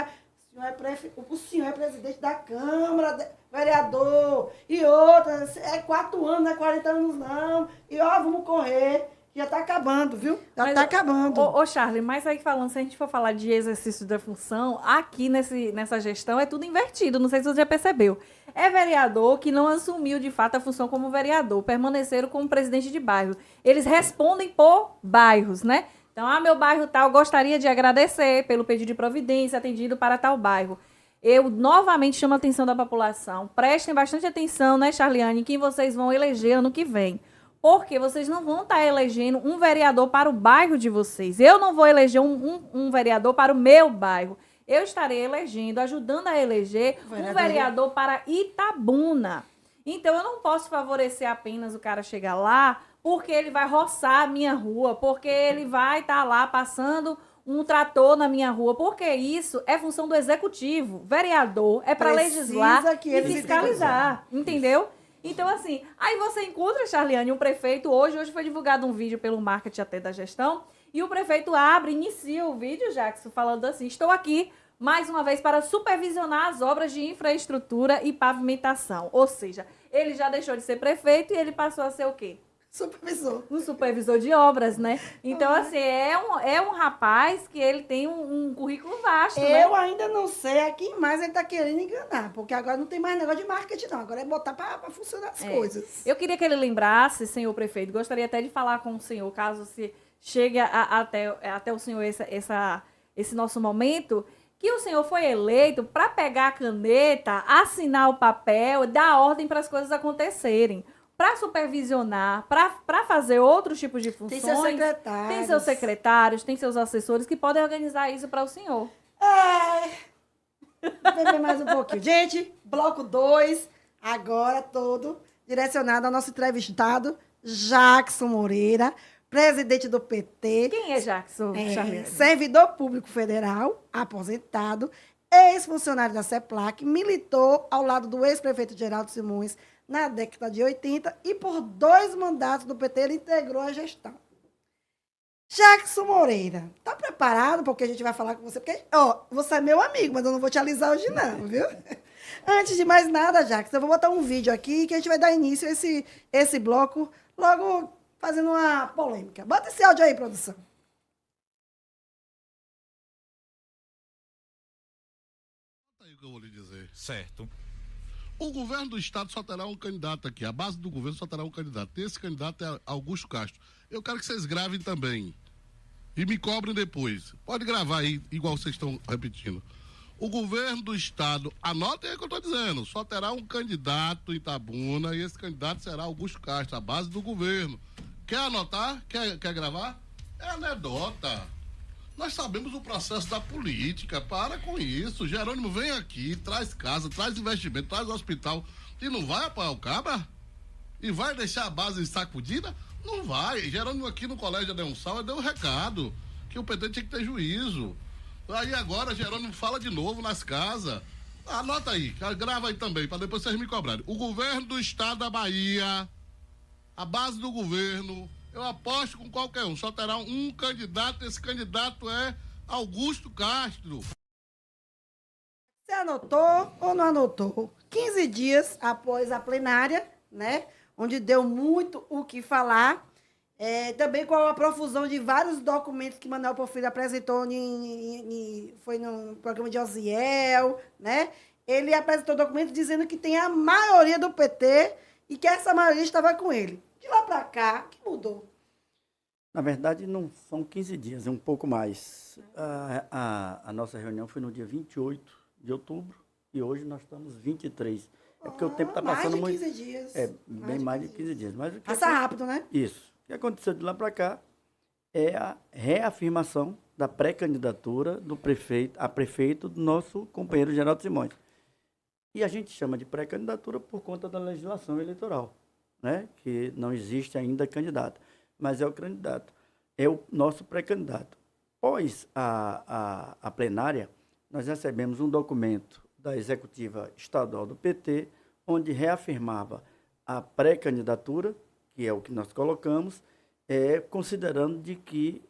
O senhor é presidente da Câmara, vereador, e outra, 4 anos, não é 40 anos não. E vamos correr. Já está acabando, viu? Já está acabando. Ô, Charlie, mas aí falando, se a gente for falar de exercício da função, aqui nessa gestão é tudo invertido, não sei se você já percebeu. É vereador que não assumiu de fato a função como vereador, permaneceram como presidente de bairro. Eles respondem por bairros, né? Então, meu bairro tal, gostaria de agradecer pelo pedido de providência atendido para tal bairro. Eu novamente chamo a atenção da população. Prestem bastante atenção, né, Charliane, em quem vocês vão eleger ano que vem. Porque vocês não vão estar elegendo um vereador para o bairro de vocês. Eu não vou eleger um vereador para o meu bairro. Eu estarei elegendo, ajudando a eleger um vereador para Itabuna. Então, eu não posso favorecer apenas o cara chegar lá porque ele vai roçar a minha rua, porque ele vai estar lá passando um trator na minha rua, porque isso é função do executivo. Vereador é para legislar e fiscalizar, entendeu? Então, assim, aí você encontra, Charliane, um prefeito, hoje foi divulgado um vídeo pelo marketing até da gestão, e o prefeito inicia o vídeo, Jackson, falando assim, estou aqui mais uma vez para supervisionar as obras de infraestrutura e pavimentação. Ou seja, ele já deixou de ser prefeito e ele passou a ser o quê? Supervisor. Um supervisor de obras, né? Então, assim, é um rapaz que ele tem um currículo vasto, né? Eu ainda não sei a quem mais ele está querendo enganar, porque agora não tem mais negócio de marketing, não. Agora é botar para funcionar as coisas. Eu queria que ele lembrasse, senhor prefeito, gostaria até de falar com o senhor, caso se chegue até o senhor esse nosso momento, que o senhor foi eleito para pegar a caneta, assinar o papel, dar ordem para as coisas acontecerem. Para supervisionar, para fazer outros tipos de funções. Tem seus secretários. Tem seus secretários, tem seus assessores que podem organizar isso para o senhor. Vou beber mais um pouquinho. Gente, bloco 2, agora todo direcionado ao nosso entrevistado, Jackson Moreira, presidente do PT. Quem é Jackson? Servidor público federal, aposentado, ex-funcionário da CEPLAC, militou ao lado do ex-prefeito Geraldo Simões na década de 80 e por 2 mandatos do PT ele integrou a gestão. Jackson Moreira, tá preparado porque a gente vai falar com você? Porque, você é meu amigo, mas eu não vou te alisar hoje não, viu? Antes de mais nada, Jackson, eu vou botar um vídeo aqui que a gente vai dar início a esse bloco, logo fazendo uma polêmica. Bota esse áudio aí, produção. Aí o que eu vou lhe dizer. Certo. O governo do estado só terá um candidato aqui. A base do governo só terá um candidato. Esse candidato é Augusto Castro. Eu quero que vocês gravem também. E me cobrem depois. Pode gravar aí, igual vocês estão repetindo. O governo do estado, anotem aí o que eu estou dizendo, só terá um candidato em Itabuna e esse candidato será Augusto Castro, a base do governo. Quer anotar? Quer gravar? É anedota. Nós sabemos o processo da política, para com isso. Jerônimo vem aqui, traz casa, traz investimento, traz hospital e não vai apoiar o cabra? E vai deixar a base sacudida? Não vai. Jerônimo aqui no colégio Adeon Sal deu um recado, que o PT tinha que ter juízo. Aí agora Jerônimo fala de novo nas casas. Anota aí, grava aí também, para depois vocês me cobrarem. O governo do estado da Bahia, a base do governo, eu aposto com qualquer um, só terá um candidato, esse candidato é Augusto Castro. Você anotou ou não anotou? 15 dias após a plenária, né, onde deu muito o que falar, também com a profusão de vários documentos que Manuel Porfírio apresentou, foi no programa de Osiel, né? Ele apresentou documentos dizendo que tem a maioria do PT e que essa maioria estava com ele. De lá para cá, o que mudou? Na verdade, não são 15 dias, é um pouco mais. A nossa reunião foi no dia 28 de outubro e hoje nós estamos 23. É porque o tempo está passando muito. Mais de 15 dias. É, bem mais de 15 dias. Mas o que Passa rápido, né? Isso. O que aconteceu de lá para cá é a reafirmação da pré-candidatura do prefeito, a prefeito do nosso companheiro Geraldo Simões. E a gente chama de pré-candidatura por conta da legislação eleitoral, né? Que não existe ainda candidato, mas é o candidato, é o nosso pré-candidato. Após a plenária, nós recebemos um documento da Executiva Estadual do PT, onde reafirmava a pré-candidatura, que é o que nós colocamos, considerando de que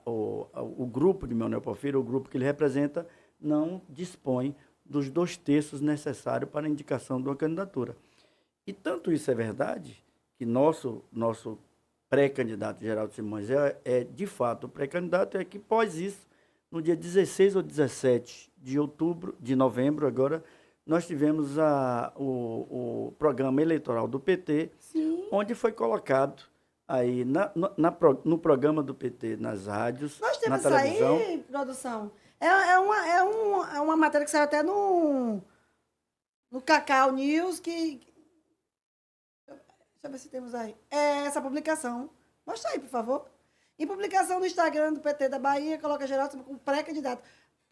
o grupo de Manuel Porfírio, o grupo que ele representa, não dispõe dos 2/3 necessários para a indicação de uma candidatura. E tanto isso é verdade, que nosso pré-candidato Geraldo Simões de fato o pré-candidato, é que após isso, no dia 16 ou 17 de novembro, agora, nós tivemos o programa eleitoral do PT, Sim. onde foi colocado aí no programa do PT, nas rádios, Nós temos na televisão. isso aí, produção. É uma matéria que saiu até no Cacau News, que... Deixa eu ver se temos aí. Essa publicação. Mostra aí, por favor. Em publicação no Instagram do PT da Bahia, coloca Geraldo como pré-candidato.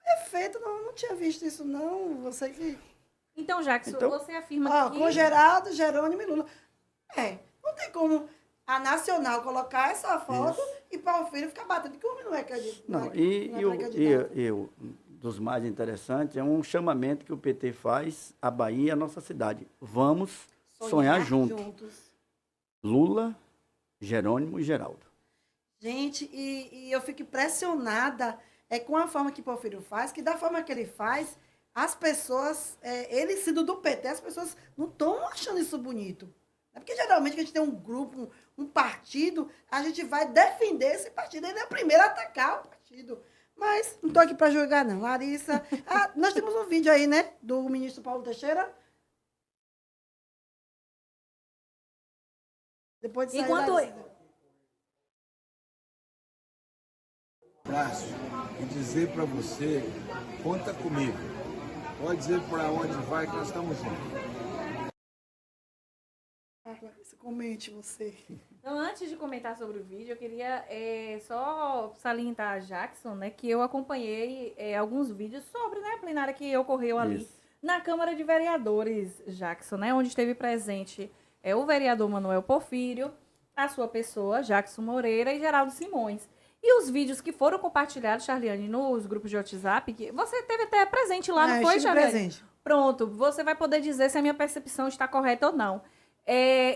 Perfeito, não tinha visto isso, não. Você que... Então, Jackson, Então, você afirma que... Com Geraldo, Jerônimo e Lula. Não tem como a Nacional colocar essa foto e Porfírio ficar batendo que o homem não é candidato. Não, dos mais interessantes, é um chamamento que o PT faz à Bahia e à nossa cidade. Vamos sonhar juntos. Lula, Jerônimo e Geraldo. Gente, e eu fico impressionada com a forma que Porfírio faz, que da forma que ele faz, as pessoas, ele sendo do PT, as pessoas não estão achando isso bonito. É porque geralmente que a gente tem um grupo, um partido, a gente vai defender esse partido. Ele é o primeiro a atacar o partido. Mas não estou aqui para julgar, não. Larissa, nós temos um vídeo aí, né, do ministro Paulo Teixeira. Depois de sair abraço e dizer para você, conta comigo. Pode dizer para onde vai que nós estamos juntos. Comente você. Então, antes de comentar sobre o vídeo, eu queria só salientar a Jackson, né, que eu acompanhei alguns vídeos sobre, né, a plenária que ocorreu ali na Câmara de Vereadores, Jackson, né, onde esteve presente o vereador Manuel Porfírio, a sua pessoa, Jackson Moreira e Geraldo Simões. E os vídeos que foram compartilhados, Charliane, nos grupos de WhatsApp, que você teve até presente lá, não foi, Charliane? Presente. Pronto, você vai poder dizer se a minha percepção está correta ou não.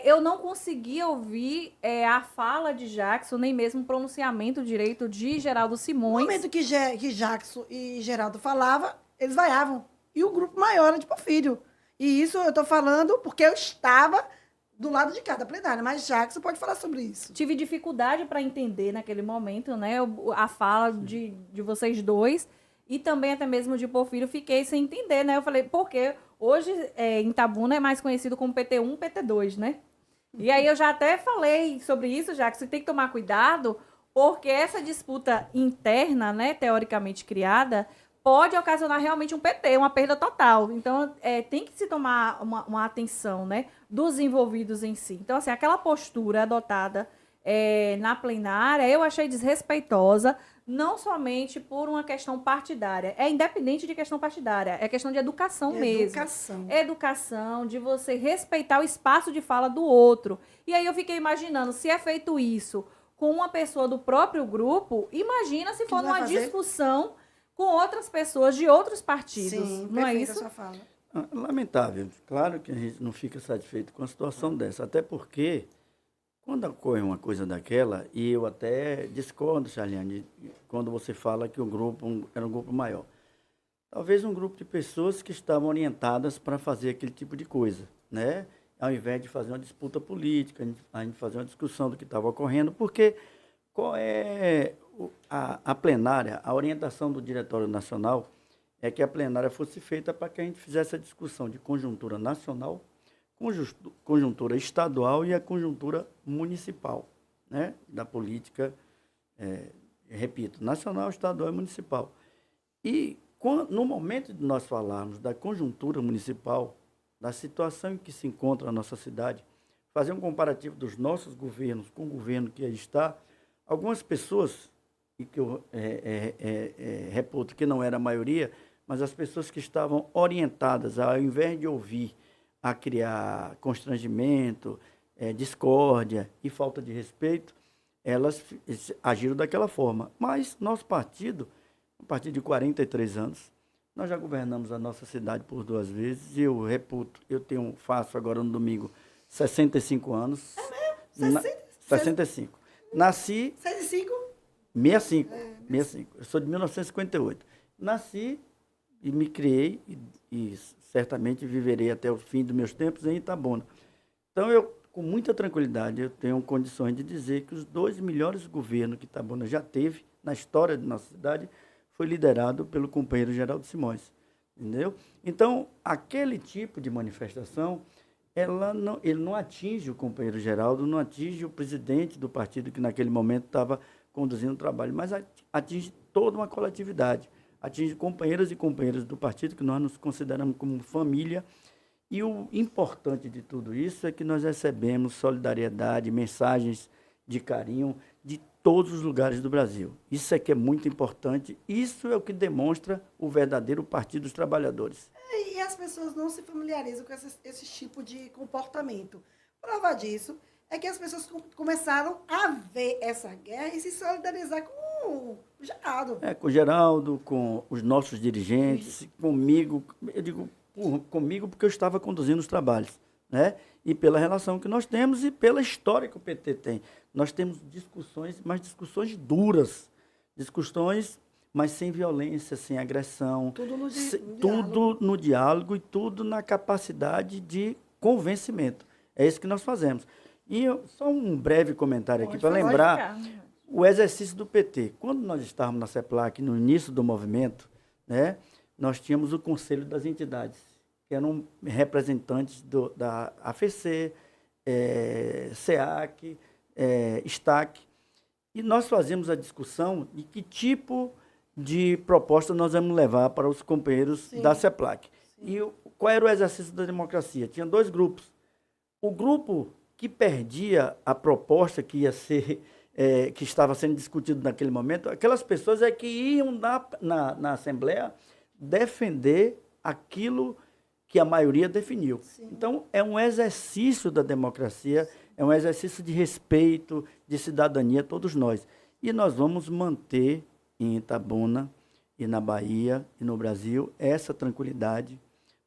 Eu não consegui ouvir a fala de Jackson, nem mesmo o pronunciamento direito de Geraldo Simões. No momento que Jackson e Geraldo falavam, eles vaiavam. E o grupo maior era de Porfírio. E isso eu estou falando porque eu estava do lado de cada plenária. Mas Jackson pode falar sobre isso. Tive dificuldade para entender naquele momento, né, a fala de vocês dois. E também até mesmo de Porfírio, fiquei sem entender, né? Eu falei, porque hoje em Itabuna é mais conhecido como PT1, PT2, né? E aí eu já até falei sobre isso, já que você tem que tomar cuidado, porque essa disputa interna, né, teoricamente criada, pode ocasionar realmente um PT, uma perda total. Então, tem que se tomar uma atenção, né, dos envolvidos em si. Então, assim, aquela postura adotada na plenária, eu achei desrespeitosa, não somente por uma questão partidária. É independente de questão partidária. É questão de educação mesmo. Educação, de você respeitar o espaço de fala do outro. E aí eu fiquei imaginando, se é feito isso com uma pessoa do próprio grupo, imagina se for numa discussão com outras pessoas de outros partidos. Sim, não é isso? Sua fala. Lamentável. Claro que a gente não fica satisfeito com a situação dessa. Até porque... Quando ocorre uma coisa daquela, e eu até discordo, Charliane, quando você fala que o grupo era um grupo maior. Talvez um grupo de pessoas que estavam orientadas para fazer aquele tipo de coisa, né? Ao invés de fazer uma disputa política, a gente fazer uma discussão do que estava ocorrendo, porque qual é a plenária, a orientação do Diretório Nacional é que a plenária fosse feita para que a gente fizesse a discussão de conjuntura nacional, conjuntura estadual e a conjuntura municipal, né, da política, repito, nacional, estadual e municipal. E no momento de nós falarmos da conjuntura municipal, da situação em que se encontra a nossa cidade, fazer um comparativo dos nossos governos com o governo que aí está, algumas pessoas, e que eu reputo que não era a maioria, mas as pessoas que estavam orientadas, ao invés de ouvir, a criar constrangimento, discórdia e falta de respeito, elas agiram daquela forma. Mas nosso partido, a partir de 43 anos, nós já governamos a nossa cidade por 2 vezes, e eu reputo, faço agora no domingo 65 anos. É mesmo? 65. Nasci... 65? 65. 65. Eu sou de 1958. Nasci e me criei e certamente viverei até o fim dos meus tempos em Itabuna. Então, com muita tranquilidade, eu tenho condições de dizer que os 2 melhores governos que Itabuna já teve na história de nossa cidade foi liderado pelo companheiro Geraldo Simões. Entendeu? Então, aquele tipo de manifestação, ele não atinge o companheiro Geraldo, não atinge o presidente do partido que naquele momento estava conduzindo o trabalho, mas atinge toda uma coletividade, atinge companheiras e companheiros do partido que nós nos consideramos como família. E o importante de tudo isso é que nós recebemos solidariedade, mensagens de carinho de todos os lugares do Brasil. Isso é que é muito importante, isso é o que demonstra o verdadeiro Partido dos Trabalhadores. E as pessoas não se familiarizam com esse tipo de comportamento. Prova disso é que as pessoas começaram a ver essa guerra e se solidarizar com o Geraldo. Com o Geraldo, com os nossos dirigentes, comigo. Eu digo comigo porque eu estava conduzindo os trabalhos, né? E pela relação que nós temos e pela história que o PT tem. Nós temos discussões, mas discussões duras, discussões, mas sem violência, sem agressão. Tudo no diálogo e tudo na capacidade de convencimento. É isso que nós fazemos. E só um breve comentário aqui para lembrar o exercício do PT. Quando nós estávamos na CEPLAC, no início do movimento, né, nós tínhamos o Conselho das Entidades, que eram representantes da AFC, SEAC, STAC, e nós fazíamos a discussão de que tipo de proposta nós vamos levar para os companheiros da CEPLAC. E qual era o exercício da democracia? Tinha 2 grupos. O grupo que perdia a proposta que ia ser, que estava sendo discutido naquele momento, aquelas pessoas que iam na Assembleia defender aquilo que a maioria definiu. Sim. Então, é um exercício da democracia, é um exercício de respeito, de cidadania, todos nós. E nós vamos manter em Itabuna e na Bahia e no Brasil essa tranquilidade.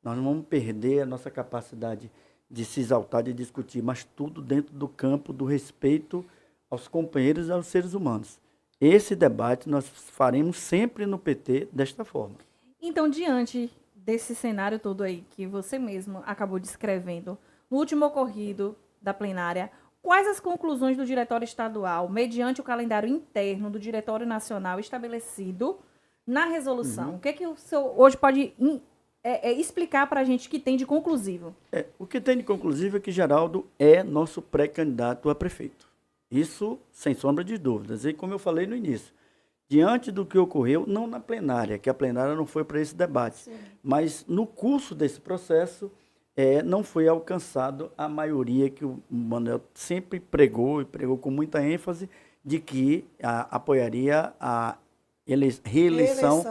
Nós não vamos perder a nossa capacidade de se exaltar, de discutir, mas tudo dentro do campo do respeito aos companheiros e aos seres humanos. Esse debate nós faremos sempre no PT desta forma. Então, diante desse cenário todo aí que você mesmo acabou descrevendo, no último ocorrido da plenária, quais as conclusões do Diretório Estadual, mediante o calendário interno do Diretório Nacional estabelecido na resolução? O que é que o senhor hoje pode explicar para a gente que tem de conclusivo? O que tem de conclusivo é que Geraldo é nosso pré-candidato a prefeito. Isso, sem sombra de dúvidas. E como eu falei no início, diante do que ocorreu, não na plenária, que a plenária não foi para esse debate, sim, mas no curso desse processo, não foi alcançado a maioria que o Manuel sempre pregou, e pregou com muita ênfase, de que apoiaria a reeleição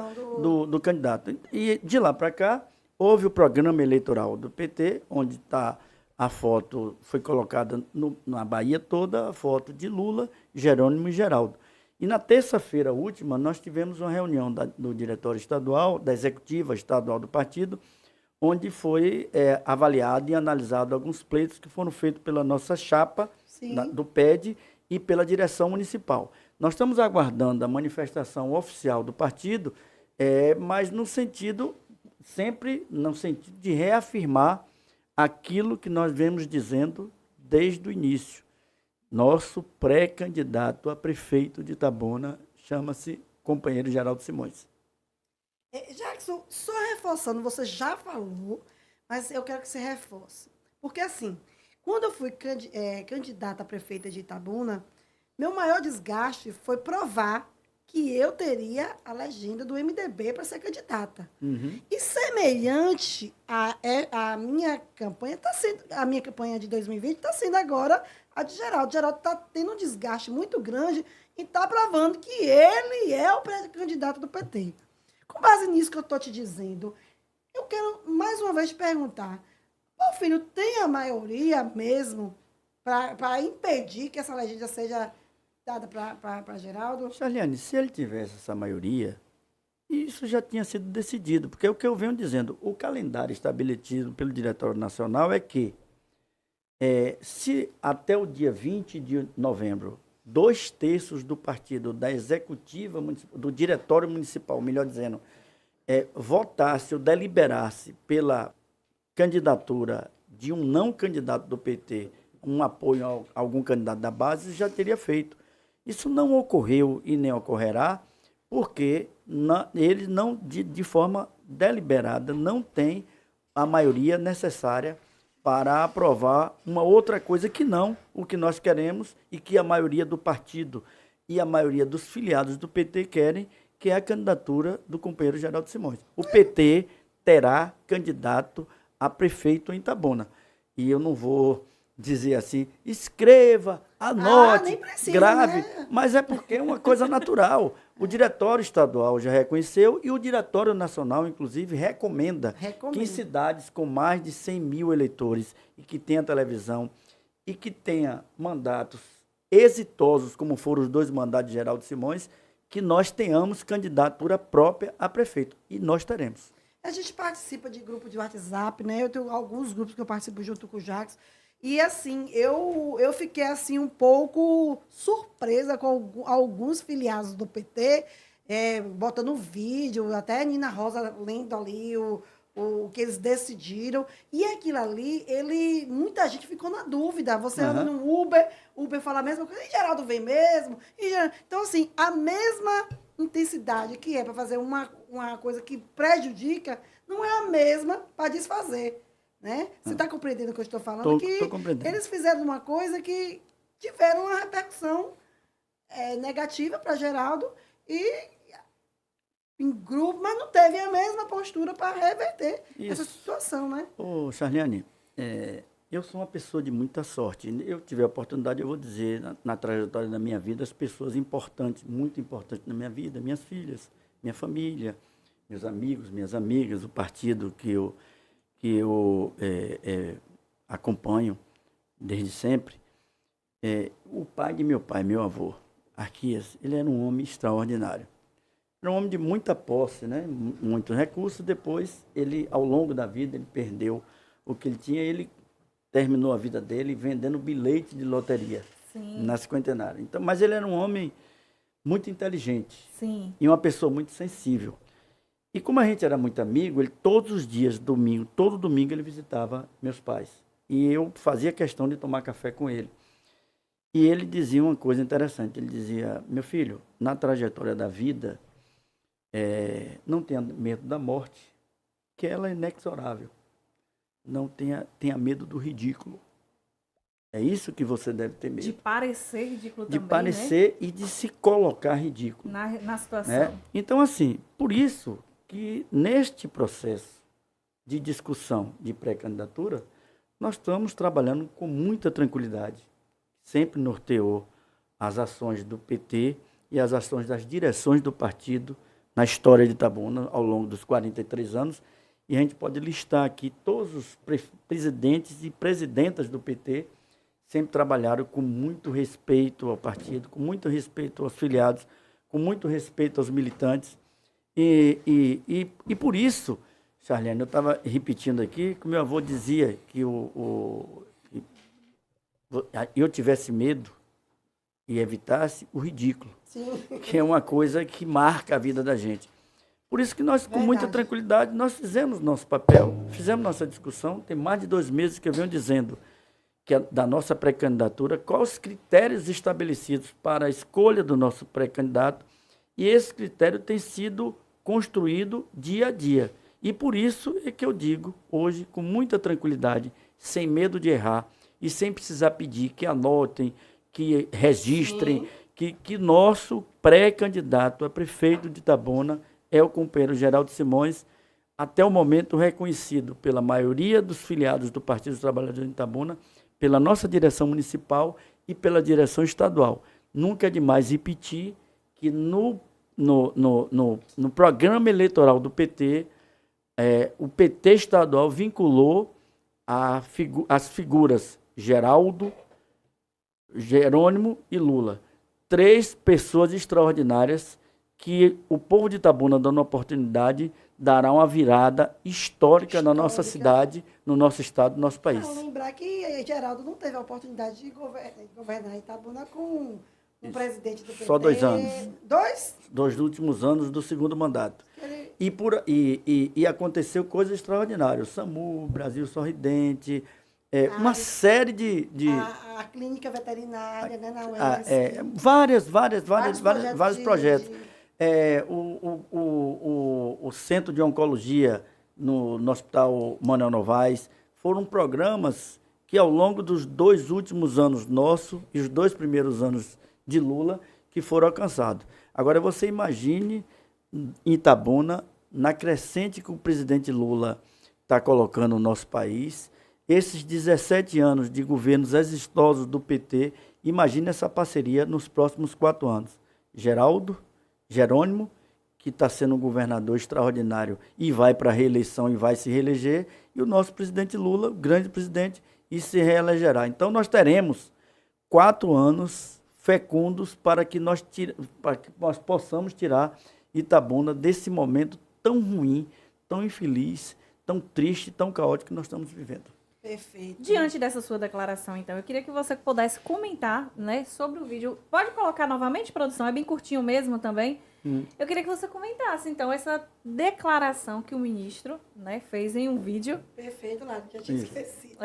do candidato. E de lá para cá, houve o programa eleitoral do PT, onde está a foto, foi colocada na Bahia toda, a foto de Lula, Jerônimo e Geraldo. E na terça-feira última, nós tivemos uma reunião do Diretório Estadual, da Executiva Estadual do Partido, onde foi avaliado e analisado alguns pleitos que foram feitos pela nossa chapa do PED e pela direção municipal. Nós estamos aguardando a manifestação oficial do partido, mas no sentido de reafirmar aquilo que nós vemos dizendo desde o início. Nosso pré-candidato a prefeito de Itabuna chama-se companheiro Geraldo Simões. Jackson, só reforçando, você já falou, mas eu quero que você reforce. Porque, assim, quando eu fui candidata a prefeita de Itabuna, meu maior desgaste foi provar que eu teria a legenda do MDB para ser candidata. Uhum. E semelhante a minha campanha está sendo, a minha campanha de 2020 está sendo agora a de Geraldo. Geraldo está tendo um desgaste muito grande e está provando que ele é o candidato do PT. Com base nisso que eu estou te dizendo, eu quero mais uma vez te perguntar, meu filho, tem a maioria mesmo para impedir que essa legenda seja dada para Geraldo? Charliane, se ele tivesse essa maioria, isso já tinha sido decidido, porque é o que eu venho dizendo, o calendário estabelecido pelo Diretório Nacional é que, se até o dia 20 de novembro, 2/3 do partido, da executiva, do Diretório Municipal, melhor dizendo, votasse ou deliberasse pela candidatura de um não candidato do PT, um apoio a algum candidato da base, já teria feito. Isso não ocorreu e nem ocorrerá, porque eles não, de forma deliberada, não têm a maioria necessária para aprovar uma outra coisa que não o que nós queremos e que a maioria do partido e a maioria dos filiados do PT querem, que é a candidatura do companheiro Geraldo Simões. O PT terá candidato a prefeito em Itabuna. E eu não vou dizer assim, escreva, anote, nem precisa, grave, né? mas é porque é uma coisa natural. O Diretório Estadual já reconheceu e o Diretório Nacional, inclusive, recomenda que em cidades com mais de 100 mil eleitores e que tenha televisão e que tenha mandatos exitosos, como foram os 2 mandatos de Geraldo Simões, que nós tenhamos candidatura própria a prefeito. E nós teremos. A gente participa de grupo de WhatsApp, né? Eu tenho alguns grupos que eu participo junto com o Jacques. E, assim, eu fiquei, assim, um pouco surpresa com alguns filiados do PT, botando vídeo, até a Nina Rosa lendo ali o que eles decidiram. E aquilo ali, muita gente ficou na dúvida. Você anda no Uber fala a mesma coisa, e Geraldo vem mesmo. Então, assim, a mesma intensidade que é para fazer uma coisa que prejudica, não é a mesma para desfazer. Né? Você está compreendendo o que eu estou falando? Estou compreendendo. Eles fizeram uma coisa que tiveram uma repercussão negativa para Geraldo e em grupo, mas não teve a mesma postura para reverter essa situação, né? Ô, Charliane, eu sou uma pessoa de muita sorte. Eu tive a oportunidade, eu vou dizer, na trajetória da minha vida, as pessoas importantes, muito importantes na minha vida, minhas filhas, minha família, meus amigos, minhas amigas, o partido que eu acompanho desde sempre. O pai de meu pai, meu avô, Arquias, ele era um homem extraordinário. Era um homem de muita posse, né? Muitos recursos. Depois, ele, ao longo da vida, ele perdeu o que ele tinha. Ele terminou a vida dele vendendo bilhete de loteria. Sim. Na cinquentenária. Então, mas ele era um homem muito inteligente. Sim. E uma pessoa muito sensível. E como a gente era muito amigo, ele todos os dias, todo domingo ele visitava meus pais. E eu fazia questão de tomar café com ele. E ele dizia uma coisa interessante, ele dizia, meu filho, na trajetória da vida, não tenha medo da morte, que ela é inexorável. Não tenha medo do ridículo. É isso que você deve ter medo. De parecer ridículo também, de parecer, né? E de se colocar ridículo. Na situação. Né? Então, assim, por isso que neste processo de discussão de pré-candidatura, nós estamos trabalhando com muita tranquilidade. Sempre norteou as ações do PT e as ações das direções do partido na história de Itabuna ao longo dos 43 anos. E a gente pode listar aqui todos os presidentes e presidentas do PT sempre trabalharam com muito respeito ao partido, com muito respeito aos filiados, com muito respeito aos militantes. E por isso, Charliane, eu estava repetindo aqui que o meu avô dizia que eu tivesse medo e evitasse o ridículo. Sim. Que é uma coisa que marca a vida da gente. Por isso que nós, com muita tranquilidade, nós fizemos nosso papel, fizemos nossa discussão. Tem mais de 2 meses que eu venho dizendo que da nossa pré-candidatura, quais os critérios estabelecidos para a escolha do nosso pré-candidato, e esse critério tem sido construído dia a dia. E por isso é que eu digo hoje, com muita tranquilidade, sem medo de errar e sem precisar pedir que anotem, que registrem, que nosso pré-candidato a prefeito de Itabuna é o companheiro Geraldo Simões, até o momento reconhecido pela maioria dos filiados do Partido dos Trabalhadores de Itabuna, pela nossa direção municipal e pela direção estadual. Nunca é demais repetir que no programa eleitoral do PT, o PT estadual vinculou as figuras Geraldo, Jerônimo e Lula. 3 pessoas extraordinárias que o povo de Itabuna, dando oportunidade, dará uma virada histórica na nossa cidade, no nosso estado, no nosso país. Não, lembrar que Geraldo não teve a oportunidade de governar Itabuna com um presidente do PT. Só 2 anos. 2? 2 últimos anos do segundo mandato. E aconteceu coisas extraordinárias. O SAMU, Brasil Sorridente, uma série de a clínica veterinária, né, na UES. Vários projetos. O Centro de Oncologia no Hospital Manuel Novaes foram programas que, ao longo dos 2 últimos anos nossos e os 2 primeiros anos de Lula, que foram alcançados. Agora, você imagine em Itabuna, na crescente que o presidente Lula está colocando no nosso país, esses 17 anos de governos exitosos do PT, imagine essa parceria nos próximos 4 anos. Geraldo, Jerônimo, que está sendo um governador extraordinário e vai para a reeleição e vai se reeleger, e o nosso presidente Lula, o grande presidente, e se reelegerá. Então, nós teremos 4 anos fecundos para que nós possamos tirar Itabuna desse momento tão ruim, tão infeliz, tão triste, tão caótico que nós estamos vivendo. Perfeito. Diante dessa sua declaração, então, eu queria que você pudesse comentar, né, sobre o vídeo. Pode colocar novamente, produção? É bem curtinho mesmo também. Eu queria que você comentasse, então, essa declaração que o ministro, né, fez em um vídeo. Perfeito, Lado, que eu tinha esquecido.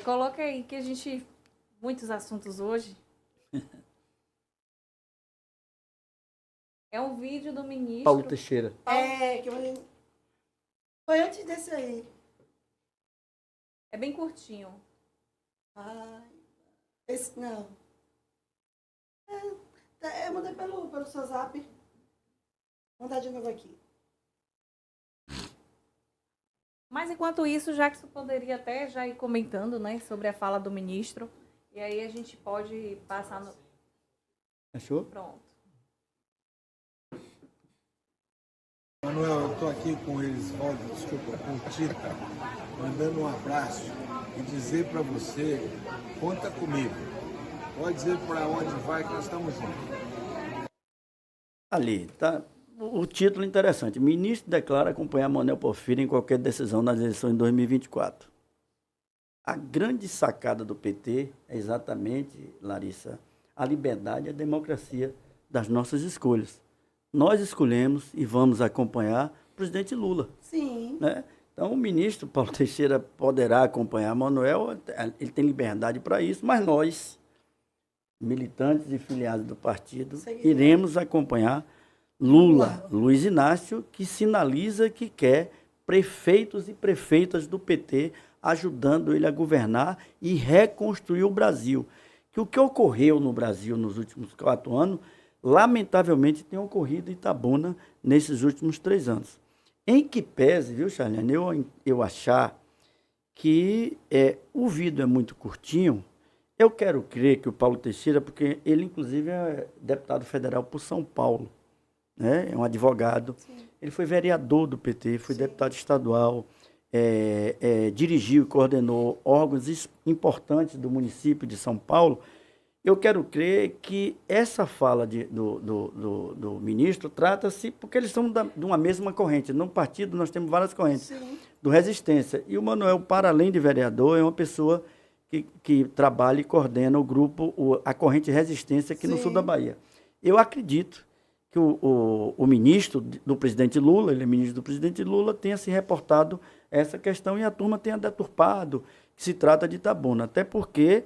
Coloca aí que a gente... Muitos assuntos hoje. É um vídeo do ministro... Paulo Teixeira. Foi antes desse aí. É bem curtinho. Esse não. Eu mandei pelo seu zap. Vou mandar de novo aqui. Mas enquanto isso, já que você poderia até já ir comentando, né, sobre a fala do ministro, e aí a gente pode passar no... Achou? Pronto. Manuel, eu estou aqui com eles, desculpa, com o Tita, mandando um abraço e dizer para você, conta comigo. Pode dizer para onde vai que nós estamos indo. Ali, tá? O título interessante. Ministro declara acompanhar Manuel Porfírio em qualquer decisão nas eleições de 2024. A grande sacada do PT é exatamente, Larissa, a liberdade e a democracia das nossas escolhas. Nós escolhemos e vamos acompanhar o presidente Lula. Sim. Né? Então, o ministro Paulo Teixeira poderá acompanhar Manuel, ele tem liberdade para isso, mas nós, militantes e filiados do partido, iremos acompanhar Lula, Luiz Inácio, que sinaliza que quer prefeitos e prefeitas do PT ajudando ele a governar e reconstruir o Brasil. Que o que ocorreu no Brasil nos últimos 4 anos, lamentavelmente, tem ocorrido em Itabuna nesses últimos 3 anos. Em que pese, viu, Charliane, eu achar que o vídeo é muito curtinho, eu quero crer que o Paulo Teixeira, porque ele, inclusive, é deputado federal por São Paulo, né? É um advogado. Sim. Ele foi vereador do PT, foi deputado estadual, dirigiu e coordenou órgãos importantes do município de São Paulo. Eu quero crer que essa fala do ministro trata-se, porque eles são de uma mesma corrente. No partido nós temos várias correntes. Sim. Do Resistência. E o Manuel, para além de vereador, é uma pessoa que trabalha e coordena o grupo, a corrente Resistência aqui no sul da Bahia. Eu acredito que o ministro do presidente Lula, ele é ministro do presidente Lula, tenha se reportado essa questão e a turma tenha deturpado que se trata de Itabuna. Até porque,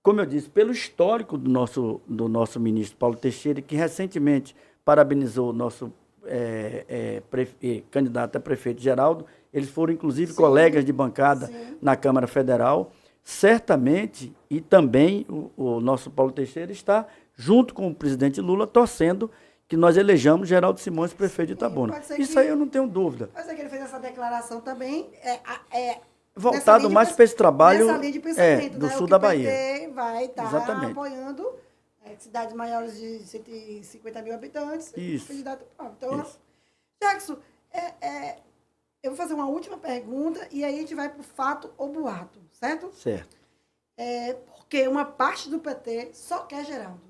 como eu disse, pelo histórico do nosso ministro Paulo Teixeira, que recentemente parabenizou o nosso candidato a prefeito Geraldo, eles foram inclusive colegas de bancada na Câmara Federal, certamente, e também o nosso Paulo Teixeira está junto com o presidente Lula torcendo que nós elejamos Geraldo Simões prefeito de Itabuna. Isso aí eu não tenho dúvida. Mas é que ele fez essa declaração também voltado mais para esse trabalho nessa linha de pensamento, do né? sul O da que o Bahia. PT vai estar Exatamente. apoiando cidades maiores de 150 mil habitantes. Isso. Candidato, então, Isso. Jackson, eu vou fazer uma última pergunta e aí a gente vai para o fato ou boato, certo? Certo. Porque uma parte do PT só quer Geraldo.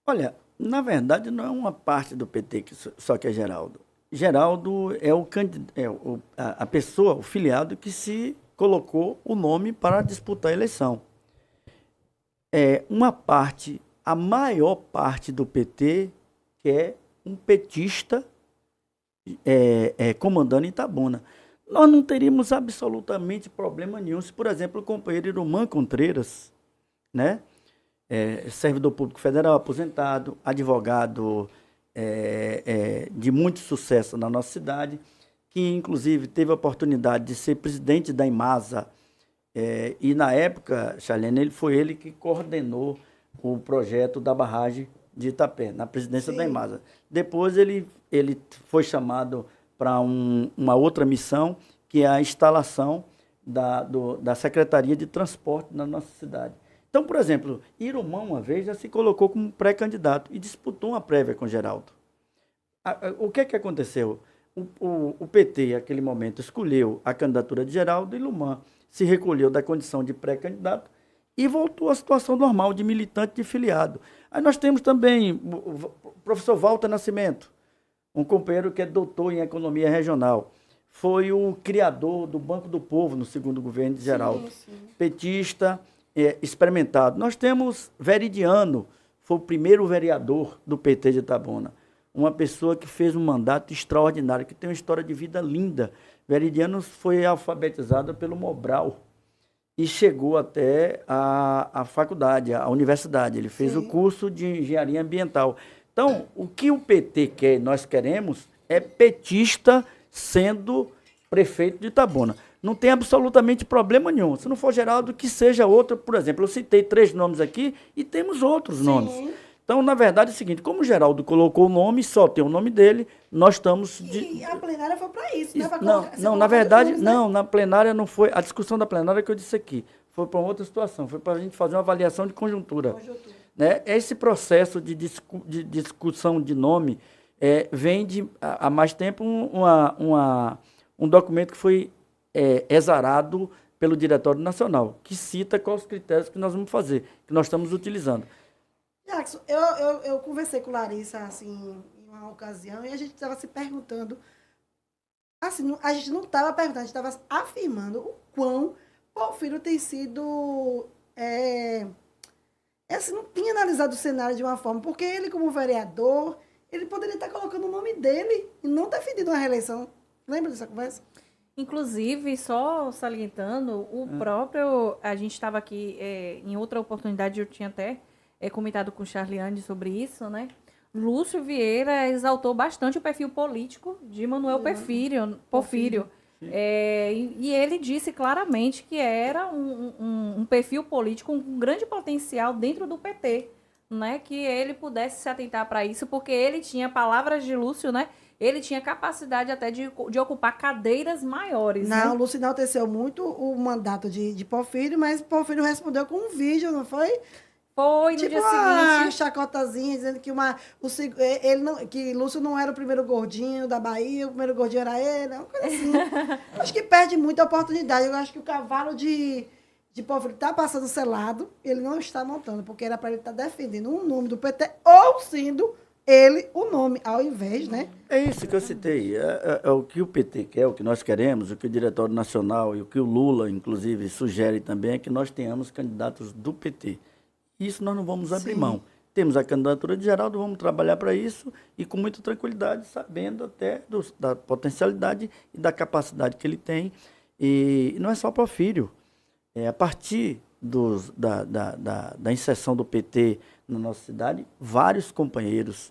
Olha, na verdade não é uma parte do PT que só quer Geraldo. Geraldo é a pessoa, o filiado que se colocou o nome para disputar a eleição. Uma parte, a maior parte do PT quer um petista comandando Itabuna. Nós não teríamos absolutamente problema nenhum se, por exemplo, o companheiro Irumã Contreiras, né, servidor público federal aposentado, advogado de muito sucesso na nossa cidade, que inclusive teve a oportunidade de ser presidente da Imasa, e na época, Charlene, foi ele que coordenou o projeto da barragem de Itapé, na presidência da Imasa. Depois ele foi chamado para uma outra missão, que é a instalação da Secretaria de Transporte na nossa cidade. Então, por exemplo, Irumã uma vez já se colocou como pré-candidato e disputou uma prévia com Geraldo. O que aconteceu? O PT, naquele momento, escolheu a candidatura de Geraldo e Irumã se recolheu da condição de pré-candidato e voltou à situação normal de militante de filiado. Aí nós temos também o professor Walter Nascimento, um companheiro que é doutor em economia regional. Foi o criador do Banco do Povo no segundo governo de Geraldo. Petista, experimentado. Nós temos Veridiano, foi o primeiro vereador do PT de Itabuna. Uma pessoa que fez um mandato extraordinário, que tem uma história de vida linda. Veridiano foi alfabetizado pelo Mobral e chegou até a faculdade, a universidade. Ele fez o curso de engenharia ambiental. Então, o que o PT quer, nós queremos, é petista sendo prefeito de Itabuna. Não tem absolutamente problema nenhum. Se não for Geraldo, que seja outro. Por exemplo, eu citei 3 nomes aqui e temos outros nomes. Então, na verdade, é o seguinte, como o Geraldo colocou o nome, só tem o nome dele, nós estamos... E a plenária foi para isso, né? Na verdade, na plenária não foi... A discussão da plenária que eu disse aqui foi para outra situação, foi para a gente fazer uma avaliação de conjuntura. Né? Esse processo de discussão de nome vem há mais tempo um documento que foi exarado pelo Diretório Nacional, que cita quais os critérios que nós vamos fazer, que nós estamos utilizando. Jackson, eu conversei com Larissa, assim, em uma ocasião, e a gente estava se perguntando, assim, a gente não estava perguntando, a gente estava afirmando o quão Porfírio tem sido, assim, não tinha analisado o cenário de uma forma, porque ele, como vereador, ele poderia estar colocando o nome dele e não defendido uma reeleição. Lembra dessa conversa? Inclusive, só salientando, a gente estava aqui, em outra oportunidade, eu tinha até comentado com o Charliane sobre isso, né? Lúcio Vieira exaltou bastante o perfil político de Manuel Porfírio. E ele disse claramente que era um perfil político com um grande potencial dentro do PT, né? Que ele pudesse se atentar para isso, porque ele tinha, palavras de Lúcio, né? Ele tinha capacidade até de ocupar cadeiras maiores. Não, né? Lúcio enalteceu muito o mandato de Porfírio, mas Porfírio respondeu com um vídeo, não foi? Foi no tipo dia uma seguinte. chacotazinha, dizendo que Lúcio não era o primeiro gordinho da Bahia, o primeiro gordinho era ele, uma coisa assim. Acho que perde muita oportunidade. Eu acho que o cavalo de Porfírio está passando selado, ele não está montando, porque era para ele estar defendendo um nome do PT, ou sendo ele o nome, ao invés, né? É isso que eu citei. É o que o PT quer, o que nós queremos, o que o Diretório Nacional e o que o Lula, inclusive, sugere também, é que nós tenhamos candidatos do PT. Isso nós não vamos abrir mão. Temos a candidatura de Geraldo, vamos trabalhar para isso e com muita tranquilidade, sabendo até da potencialidade e da capacidade que ele tem. E não é só Porfírio. A partir da inserção do PT na nossa cidade, vários companheiros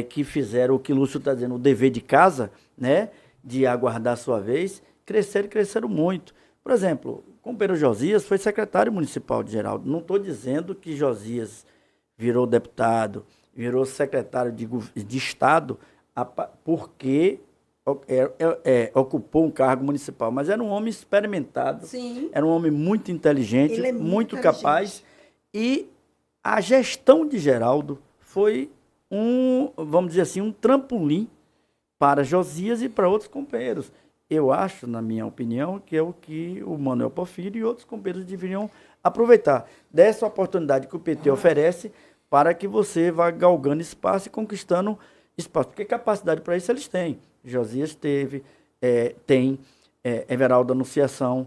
que fizeram o que Lúcio está dizendo, o dever de casa, né, de aguardar a sua vez, cresceram muito. Por exemplo, o companheiro Josias foi secretário municipal de Geraldo. Não estou dizendo que Josias virou deputado, virou secretário de Estado, porque ocupou um cargo municipal, mas era um homem experimentado, era um homem muito inteligente, muito capaz, e a gestão de Geraldo foi vamos dizer assim, um trampolim para Josias e para outros companheiros. Eu acho, na minha opinião, que é o que o Manuel Porfírio e outros companheiros deveriam aproveitar dessa oportunidade que o PT oferece para que você vá galgando espaço e conquistando espaço, porque capacidade para isso eles têm. Josias tem, Everaldo Anunciação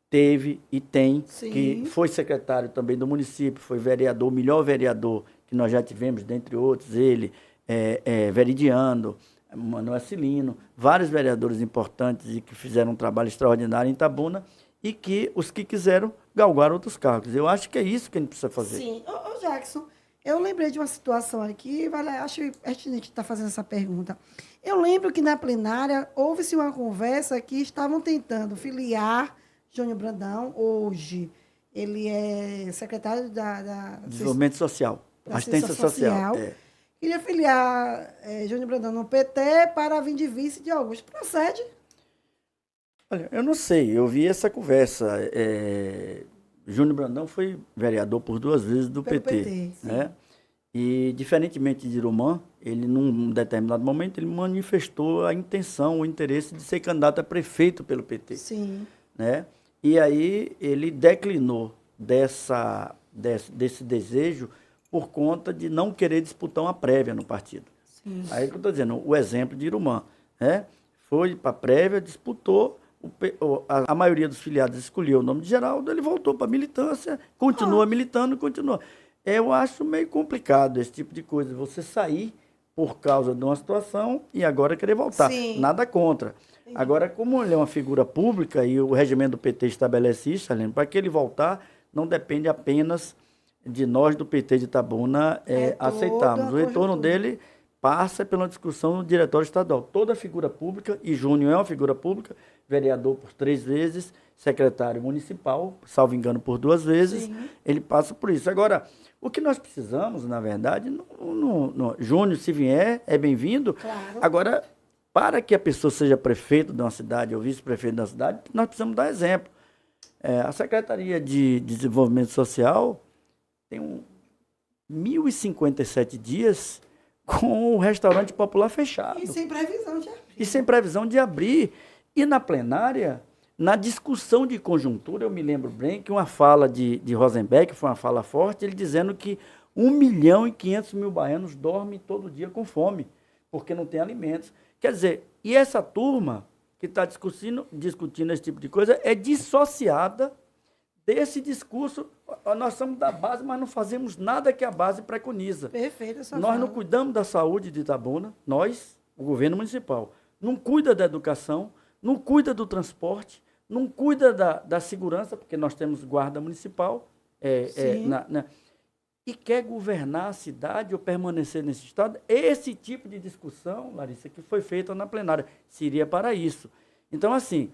teve e tem, que foi secretário também do município, foi vereador, o melhor vereador que nós já tivemos, dentre outros, ele, Veridiano, Manuel Cilino, vários vereadores importantes e que fizeram um trabalho extraordinário em Itabuna e que os que quiseram galgar outros cargos. Eu acho que é isso que a gente precisa fazer. Sim. Ô Jackson, eu lembrei de uma situação aqui, acho pertinente estar fazendo essa pergunta. Eu lembro que na plenária houve-se uma conversa que estavam tentando filiar Júnior Brandão, hoje ele é secretário da Desenvolvimento Social, assistência social. Queria filiar Júnior Brandão no PT para vir de vice de Augusto. Procede? Olha, eu não sei, eu vi essa conversa. Júnior Brandão foi vereador por 2 vezes do PT. Né? E, diferentemente de Irumã, ele, num determinado momento, ele manifestou a intenção, o interesse de ser candidato a prefeito pelo PT. Sim. Né? E aí ele declinou desse desejo por conta de não querer disputar uma prévia no partido. Sim. Aí que eu estou dizendo, o exemplo de Irumã, né? Foi para a prévia, disputou, a maioria dos filiados escolheu o nome de Geraldo, ele voltou para a militância, continua militando, continua. Eu acho meio complicado esse tipo de coisa, você sair por causa de uma situação e agora querer voltar. Sim. Nada contra. Agora, como ele é uma figura pública e o regimento do PT estabelece isso, para que ele voltar, não depende apenas de nós do PT de Itabuna aceitarmos. O retorno dele passa pela discussão no diretório estadual. Toda figura pública, e Júnior é uma figura pública, vereador por 3 vezes, secretário municipal, salvo engano, por 2 vezes, ele passa por isso. Agora, o que nós precisamos, na verdade, Júnior, se vier, é bem-vindo. Claro. Agora, para que a pessoa seja prefeito de uma cidade ou vice-prefeito de uma cidade, nós precisamos dar exemplo. A Secretaria de Desenvolvimento Social tem 1.057 dias com o restaurante popular fechado. E sem previsão de abrir. E na plenária, na discussão de conjuntura, eu me lembro bem que uma fala de Rosenbeck, foi uma fala forte, ele dizendo que 1.500.000 baianos dormem todo dia com fome, porque não tem alimentos. Quer dizer, e essa turma que está discutindo esse tipo de coisa é dissociada desse discurso. Nós somos da base, mas não fazemos nada que a base preconiza. Perfeito, essa Nós não cuidamos da saúde de Itabuna, nós, o governo municipal, não cuida da educação, não cuida do transporte, não cuida da segurança, porque nós temos guarda municipal, e quer governar a cidade ou permanecer nesse estado. Esse tipo de discussão, Larissa, que foi feita na plenária, seria para isso. Então, assim,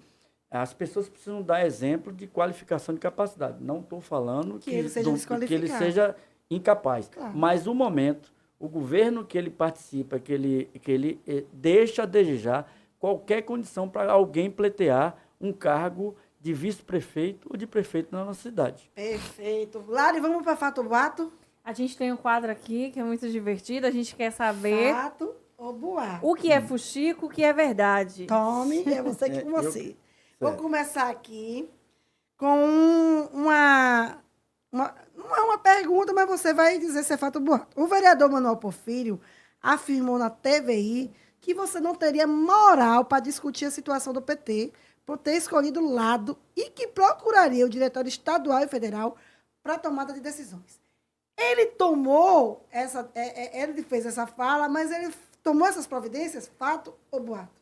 as pessoas precisam dar exemplo de qualificação de capacidade. Não estou falando que ele seja incapaz. Claro. Mas o momento, o governo que ele participa, que ele deixa a desejar qualquer condição para alguém pleitear um cargo de vice-prefeito ou de prefeito na nossa cidade. Perfeito. Lari, vamos para Fato ou Boato? A gente tem um quadro aqui que é muito divertido. A gente quer saber... Fato ou boato? O que é fuxico, o que é verdade. Tome, é você aqui com você. Vou começar aqui com não é uma pergunta, mas você vai dizer se é fato ou boato. O vereador Manuel Porfírio afirmou na TVI que você não teria moral para discutir a situação do PT por ter escolhido o lado e que procuraria o diretório estadual e federal para tomada de decisões. Ele tomou ele fez essa fala, mas ele tomou essas providências, fato ou boato?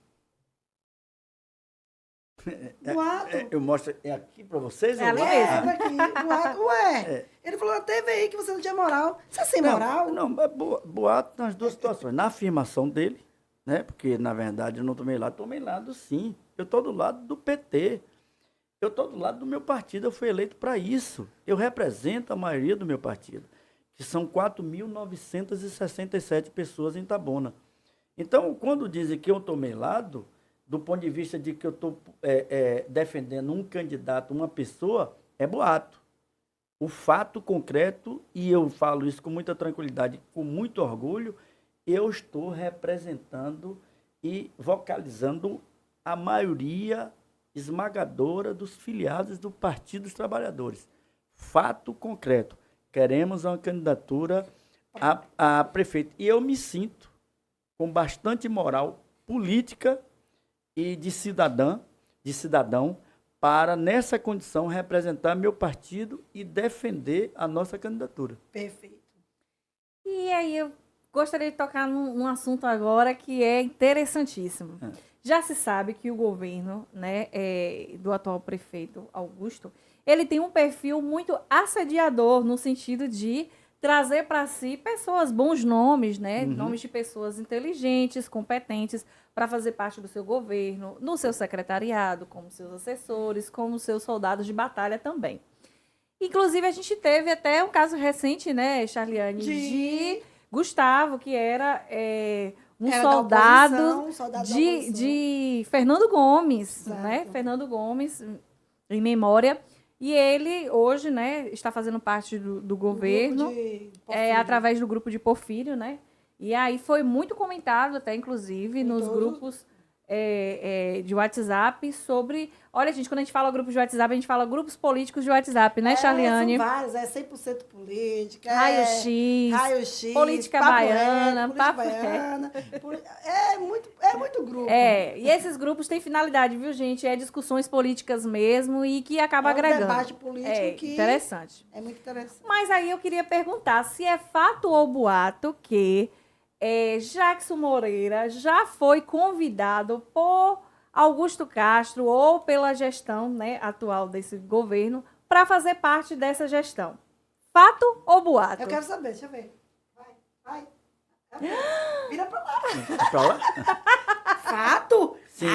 Boato. Eu mostro aqui para vocês? É ou ali lá? mesmo. Daqui, boato, ué. Ele falou na TV aí que você não tinha moral. Você é sem moral? Não, boato nas duas situações. Na afirmação dele, né? Porque, na verdade, eu não tomei lado sim. Eu estou do lado do PT. Eu estou do lado do meu partido, eu fui eleito para isso. Eu represento a maioria do meu partido, que são 4.967 pessoas em Itabuna. Então, quando dizem que eu tomei lado, do ponto de vista de que eu estou defendendo um candidato, uma pessoa, é boato. O fato concreto, e eu falo isso com muita tranquilidade, com muito orgulho, eu estou representando e vocalizando a maioria esmagadora dos filiados do Partido dos Trabalhadores. Fato concreto. Queremos uma candidatura a prefeito. E eu me sinto com bastante moral política e de cidadão, para, nessa condição, representar meu partido e defender a nossa candidatura. Perfeito. E aí eu gostaria de tocar num assunto agora que é interessantíssimo. Já se sabe que o governo, né, do atual prefeito Augusto, ele tem um perfil muito assediador no sentido de trazer para si pessoas, bons nomes, né, nomes de pessoas inteligentes, competentes, para fazer parte do seu governo, no seu secretariado, como seus assessores, como seus soldados de batalha também. Inclusive, a gente teve até um caso recente, né, Charliane, de Gustavo, que era Era soldado, da oposição, da oposição. de Fernando Gomes, Exato. né? Fernando Gomes, em memória. E ele, hoje, né, está fazendo parte do governo, através do grupo de Porfírio, né? E aí foi muito comentado, até inclusive, nos grupos de WhatsApp sobre... Olha, gente, quando a gente fala grupos de WhatsApp, a gente fala grupos políticos de WhatsApp, né, Charliane? São vários, 100% política. Raio-X, política baiana, política baiana. É muito grupo. E esses grupos têm finalidade, viu, gente? É discussões políticas mesmo e que acaba agregando. Debate político que interessante. É muito interessante. Mas aí eu queria perguntar se é fato ou boato que Jackson Moreira já foi convidado por Augusto Castro ou pela gestão, né, atual desse governo para fazer parte dessa gestão. Fato ou boato? Eu quero saber, deixa eu ver. Vai. Vira pra lá. Pra lá? Fato? Sim.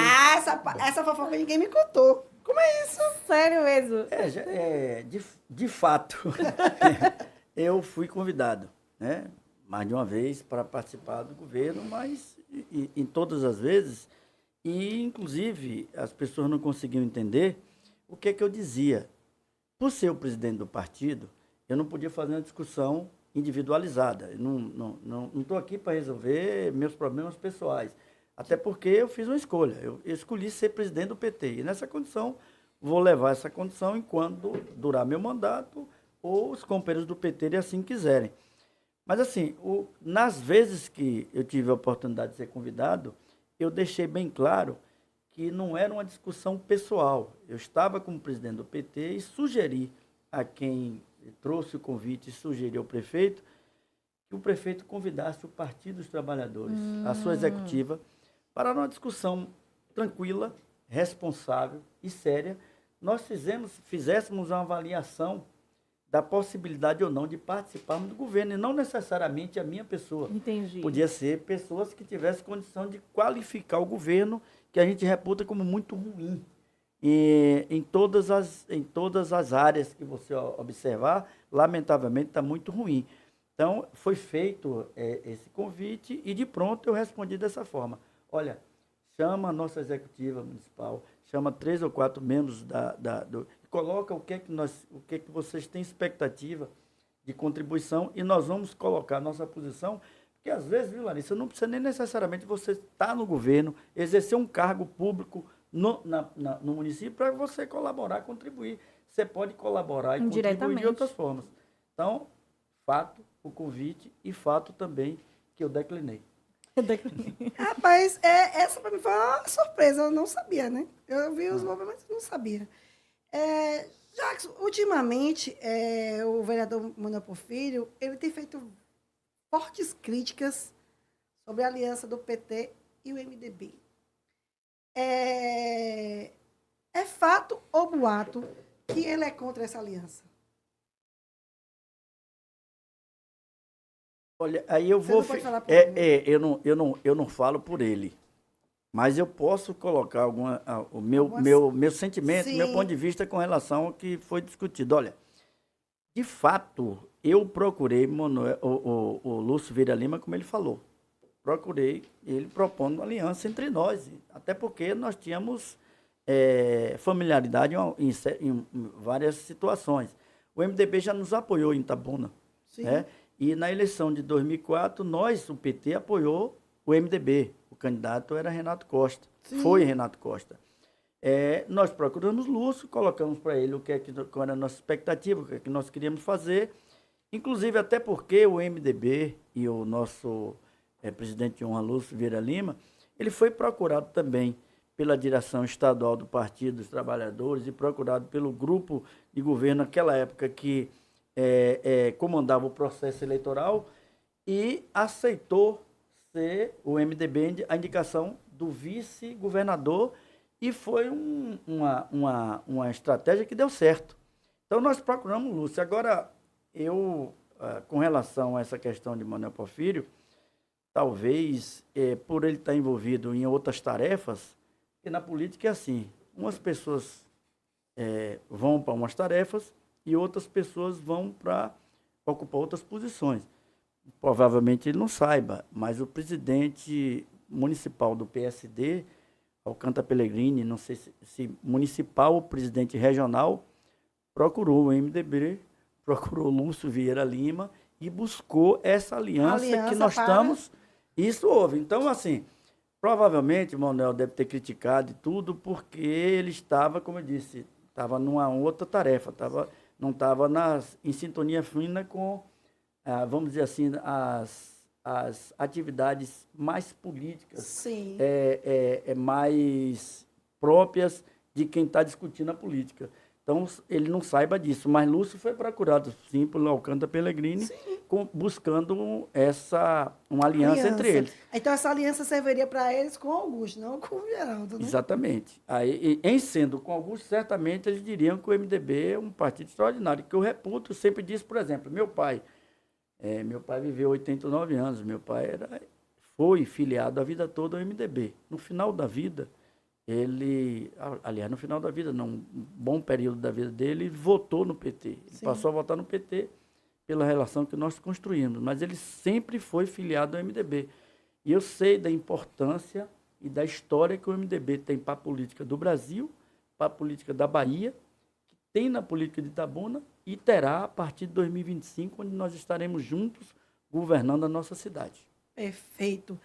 Essa fofoca ninguém me contou. Como é isso? Sério mesmo? De fato, eu fui convidado, né, mais de uma vez para participar do governo, mas em todas as vezes, e inclusive as pessoas não conseguiam entender o que é que eu dizia. Por ser o presidente do partido, eu não podia fazer uma discussão individualizada. Eu não estou aqui para resolver meus problemas pessoais. Até porque eu fiz uma escolha. Eu escolhi ser presidente do PT. E nessa condição, vou levar essa condição enquanto durar meu mandato ou os companheiros do PT assim quiserem. Mas assim, nas vezes que eu tive a oportunidade de ser convidado, eu deixei bem claro que não era uma discussão pessoal. Eu estava como presidente do PT e sugeri a quem trouxe o convite e sugeriu ao prefeito que o prefeito convidasse o Partido dos Trabalhadores, a sua executiva, para uma discussão tranquila, responsável e séria. Nós fizéssemos uma avaliação da possibilidade ou não de participarmos do governo, e não necessariamente a minha pessoa. Entendi. Podia ser pessoas que tivessem condição de qualificar o governo, que a gente reputa como muito ruim. E em todas as áreas que você observar, lamentavelmente está muito ruim. Então, foi feito esse convite e de pronto eu respondi dessa forma. Olha, chama a nossa executiva municipal, chama 3 ou 4 membros coloca o que é que vocês têm expectativa de contribuição e nós vamos colocar a nossa posição, porque às vezes, viu, Larissa, não precisa nem necessariamente você estar no governo, exercer um cargo público no município para você colaborar, contribuir. Você pode colaborar e contribuir de outras formas. Então, fato, o convite e fato também que eu declinei. Rapaz, essa para mim foi uma surpresa, eu não sabia, né? Eu vi os movimentos, mas não sabia. Jackson, ultimamente, o vereador Manuel Porfírio, ele tem feito fortes críticas sobre a aliança do PT e o MDB. É fato ou boato que ele é contra essa aliança? Olha, aí eu Você vou. não pode falar por ele, né? Eu não falo por ele. Mas eu posso colocar o Algumas- meu sentimento, Sim. meu ponto de vista com relação ao que foi discutido. Olha, de fato, eu procurei o Lúcio Vieira Lima, como ele falou. Procurei ele propondo uma aliança entre nós. Até porque nós tínhamos familiaridade em várias situações. O MDB já nos apoiou em Itabuna. Sim. Né? E na eleição de 2004, o PT, apoiou o MDB. O candidato era Renato Costa. Sim. Foi Renato Costa. Nós procuramos Lúcio, colocamos para ele qual era a nossa expectativa, o que é que nós queríamos fazer. Inclusive, até porque o MDB e o nosso presidente de honra, Lúcio Vieira Lima, ele foi procurado também pela direção estadual do Partido dos Trabalhadores e procurado pelo grupo de governo naquela época que comandava o processo eleitoral e aceitou ser o MDB a indicação do vice-governador e foi uma estratégia que deu certo. Então, nós procuramos o Lúcio. Agora, com relação a essa questão de Manuel Porfírio, talvez, por ele estar envolvido em outras tarefas, porque na política é assim, umas pessoas vão para umas tarefas e outras pessoas vão para ocupar outras posições. Provavelmente ele não saiba, mas o presidente municipal do PSD, Alcântara Pellegrini, não sei se municipal ou presidente regional, procurou o MDB, procurou Lúcio Vieira Lima e buscou essa aliança que nós estamos. Isso houve. Então, assim, provavelmente o Manuel deve ter criticado e tudo, porque ele estava, como eu disse, estava numa outra tarefa, não estava em sintonia fina com, vamos dizer assim, as atividades mais políticas, Sim. mais próprias de quem está discutindo a política. Então, ele não saiba disso. Mas Lúcio foi procurado, sim, pelo Alcântara Pellegrini, buscando uma aliança entre eles. Então, essa aliança serviria para eles com Augusto, não com o Geraldo, né? Exatamente. Aí, em sendo com Augusto, certamente eles diriam que o MDB é um partido extraordinário, que eu reputo, sempre disse, por exemplo, meu pai viveu 89 anos, meu pai foi filiado a vida toda ao MDB. No final da vida, no final da vida, um bom período da vida dele, ele votou no PT. Ele passou a votar no PT pela relação que nós construímos, mas ele sempre foi filiado ao MDB. E eu sei da importância e da história que o MDB tem para a política do Brasil, para a política da Bahia, que tem na política de Itabuna e terá a partir de 2025, onde nós estaremos juntos governando a nossa cidade. Perfeito.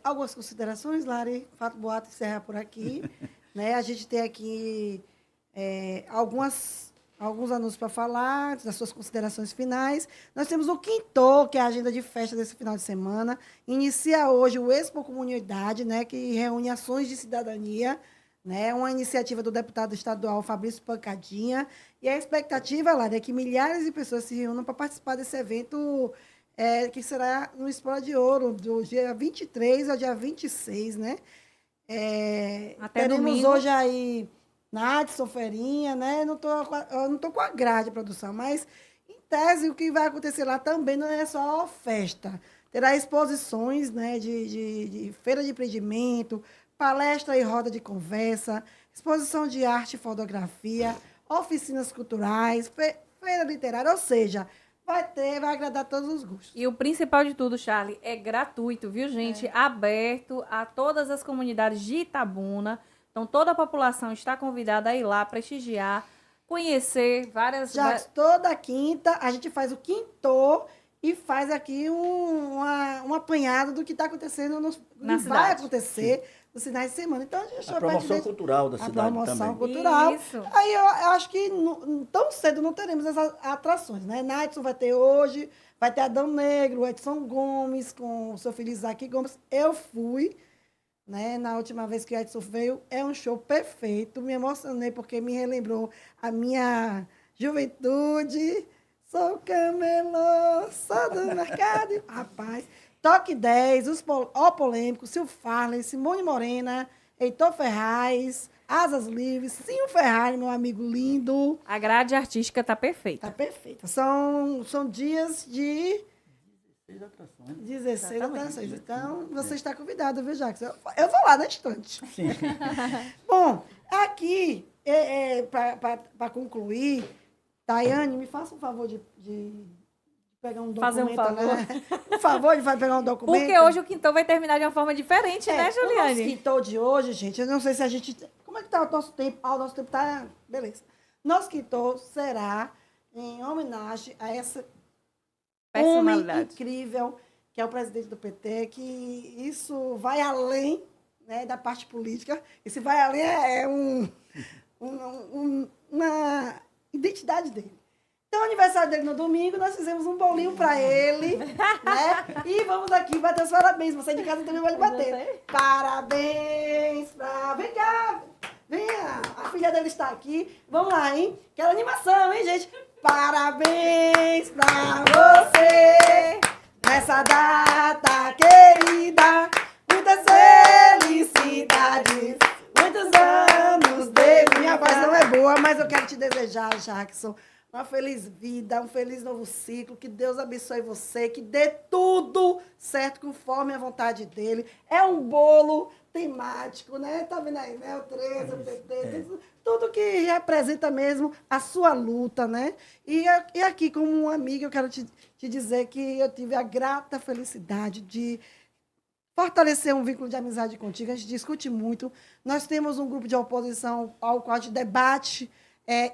Algumas considerações, Lari? Fato boato encerra por aqui. Né? A gente tem aqui alguns anúncios para falar, das suas considerações finais. Nós temos o Quinto, que é a agenda de festa desse final de semana. Inicia hoje o Expo Comunidade, né, que reúne ações de cidadania, né, uma iniciativa do deputado estadual Fabrício Pancadinha. E a expectativa, Lari, é que milhares de pessoas se reúnam para participar desse evento, que será no Espora de Ouro, do dia 23 ao dia 26, né? Até teremos domingo. hoje aí Nadson, Ferinha, né? Eu não tô com a grade de produção, mas, em tese, o que vai acontecer lá também não é só festa. Terá exposições, né, de feira de empreendimento, palestra e roda de conversa, exposição de arte e fotografia, oficinas culturais, feira literária, ou seja, vai agradar todos os gostos. E o principal de tudo, Charlie, é gratuito, viu, gente? Aberto a todas as comunidades de Itabuna. Então, toda a população está convidada a ir lá prestigiar, conhecer várias... Toda quinta, a gente faz o Quinto e faz aqui um apanhado do que está acontecendo, Na vai cidade. acontecer nos finais de semana. Então, a gente A promoção cultural da a cidade promoção também. cultural. Isso. Aí eu acho que tão cedo não teremos essas atrações, né? Nadson vai ter hoje, vai ter Adão Negro, o Edson Gomes, com o seu filho Isaac Gomes. Eu fui, né? Na última vez que o Edson veio, é um show perfeito. Me emocionei porque me relembrou a minha juventude. Sou camelô, sou do mercado. Rapaz, Toque 10, O Polêmico, Sil Farley, Simone Morena, Heitor Ferraz, Asas Livres, Sim Ferrari, meu amigo lindo. A grade artística tá perfeita. Tá perfeita. São dias de 16 atrações. Então, você está convidado, viu, Jacques? Eu vou lá na estante. Sim. Bom, aqui, para concluir, Tayane, me faça um favor de pegar um documento. Fazer um favor. Né? Por favor, de pegar um documento. Porque hoje o quintou vai terminar de uma forma diferente, né, O nosso Juliane? quintou de hoje, gente, eu não sei se a gente... Como é que tá o nosso tempo? O nosso tempo tá... Beleza. Nosso quintou será em homenagem a essa homem incrível, que é o presidente do PT, que isso vai além, né, da parte política. Esse vai além uma identidade dele. Então, o aniversário dele no domingo, nós fizemos um bolinho para ele, né? E vamos aqui bater os parabéns. Você de casa também pode bater. Parabéns pra... Vem cá! Venha! A filha dele está aqui. Vamos lá, hein? Quero animação, hein, gente? Parabéns pra você nessa data querida. Muitas felicidades, muitos anos de... Minha voz não é boa, mas eu quero te desejar, Jackson, uma feliz vida, um feliz novo ciclo, que Deus abençoe você, que dê tudo certo conforme a vontade dele. É um bolo temático, né? Tá vendo aí, né? O 13, o PT, tudo que representa mesmo a sua luta, né? E aqui, como uma amiga, eu quero te dizer que eu tive a grata felicidade de fortalecer um vínculo de amizade contigo. A gente discute muito. Nós temos um grupo de oposição ao qual a gente debate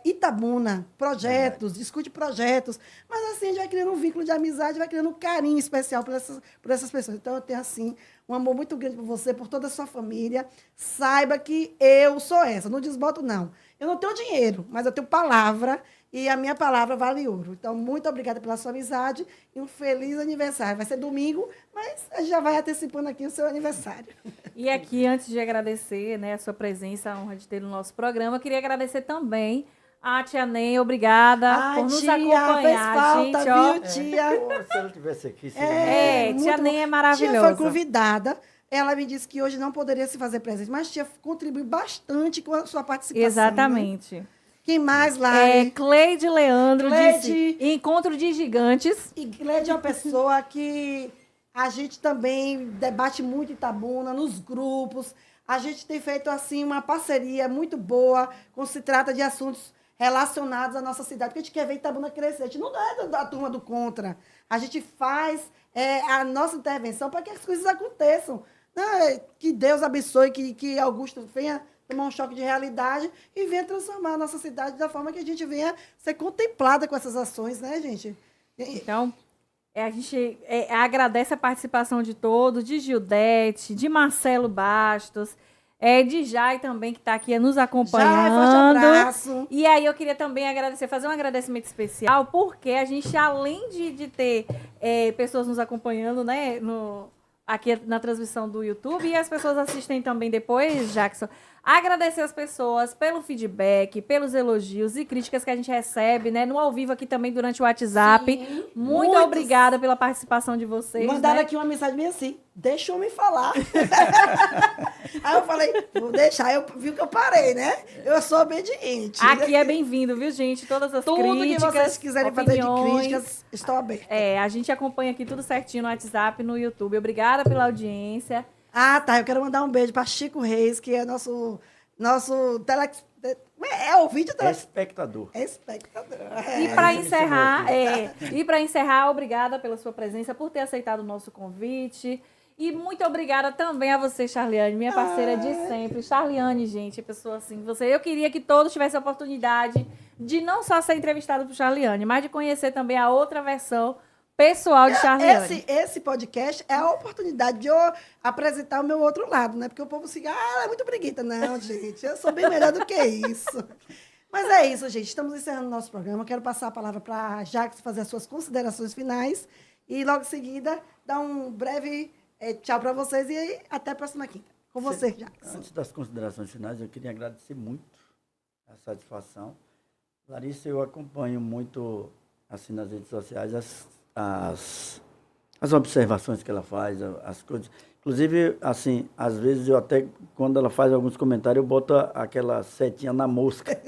Itabuna, projetos, discute projetos, mas assim a gente vai criando um vínculo de amizade, vai criando um carinho especial por essas pessoas. Então eu tenho assim um amor muito grande por você, por toda a sua família. Saiba que eu sou essa, não desboto não. Eu não tenho dinheiro, mas eu tenho palavra e a minha palavra vale ouro. Então muito obrigada pela sua amizade e um feliz aniversário. Vai ser domingo, mas a gente já vai antecipando aqui o seu aniversário. E aqui, antes de agradecer, né, a sua presença, a honra de ter no nosso programa, eu queria agradecer também a tia Ney, obrigada por nos acompanhar. Fez falta, gente, ó. viu, tia? Se ela estivesse aqui, seria Tia Ney é maravilhosa. Tia foi convidada. Ela me disse que hoje não poderia se fazer presente, mas tia contribuiu bastante com a sua participação. Exatamente. Né? Quem mais lá? Cleide Leandro Cleide, disse Encontro de Gigantes. E Cleide é uma pessoa que a gente também debate muito em Itabuna, nos grupos. A gente tem feito assim uma parceria muito boa quando se trata de assuntos relacionados à nossa cidade, porque a gente quer ver Itabuna crescer. A gente não é da turma do contra. A gente faz a nossa intervenção para que as coisas aconteçam. Que Deus abençoe, que Augusto venha tomar um choque de realidade e venha transformar a nossa cidade da forma que a gente venha ser contemplada com essas ações, né, gente? Então, a gente agradece a participação de todos, de Gildete, de Marcelo Bastos, de Jai também, que está aqui nos acompanhando. Jai, forte abraço. E aí eu queria também fazer um agradecimento especial, porque a gente, além de ter pessoas nos acompanhando, né, aqui na transmissão do YouTube, e as pessoas assistem também depois, Jackson, agradecer as pessoas pelo feedback, pelos elogios e críticas que a gente recebe, né? No ao vivo aqui também durante o WhatsApp. Sim, muito obrigada pela participação de vocês. Mandaram né? aqui uma mensagem bem assim, deixa eu me falar. Aí eu falei, vou deixar, eu vi que eu parei, né? Eu sou obediente. Aqui é bem-vindo, viu, gente? Todas as tudo críticas, que vocês quiserem fazer de críticas, estou aberta. A gente acompanha aqui tudo certinho no WhatsApp, no YouTube. Obrigada pela audiência. Ah, tá. Eu quero mandar um beijo para Chico Reis, que é nosso ouvinte espectador. Espectador. E para encerrar, obrigada pela sua presença, por ter aceitado o nosso convite. E muito obrigada também a você, Charliane, minha parceira de sempre. Charliane, gente, pessoa assim, eu queria que todos tivessem a oportunidade de não só ser entrevistado por Charliane, mas de conhecer também a outra versão pessoal de Charliane. Esse podcast é a oportunidade de eu apresentar o meu outro lado, né? Porque o povo fica, ela é muito preguiça. Não, gente, eu sou bem melhor do que isso. Mas é isso, gente. Estamos encerrando o nosso programa. Quero passar a palavra para a Jax fazer as suas considerações finais e, logo em seguida, dar um breve tchau para vocês e até a próxima quinta. Com você, Jax. Antes das considerações finais, eu queria agradecer muito a satisfação. Larissa, eu acompanho muito, assim, nas redes sociais, as as observações que ela faz, as coisas. Inclusive, assim, às vezes eu até, quando ela faz alguns comentários, eu boto aquela setinha na mosca.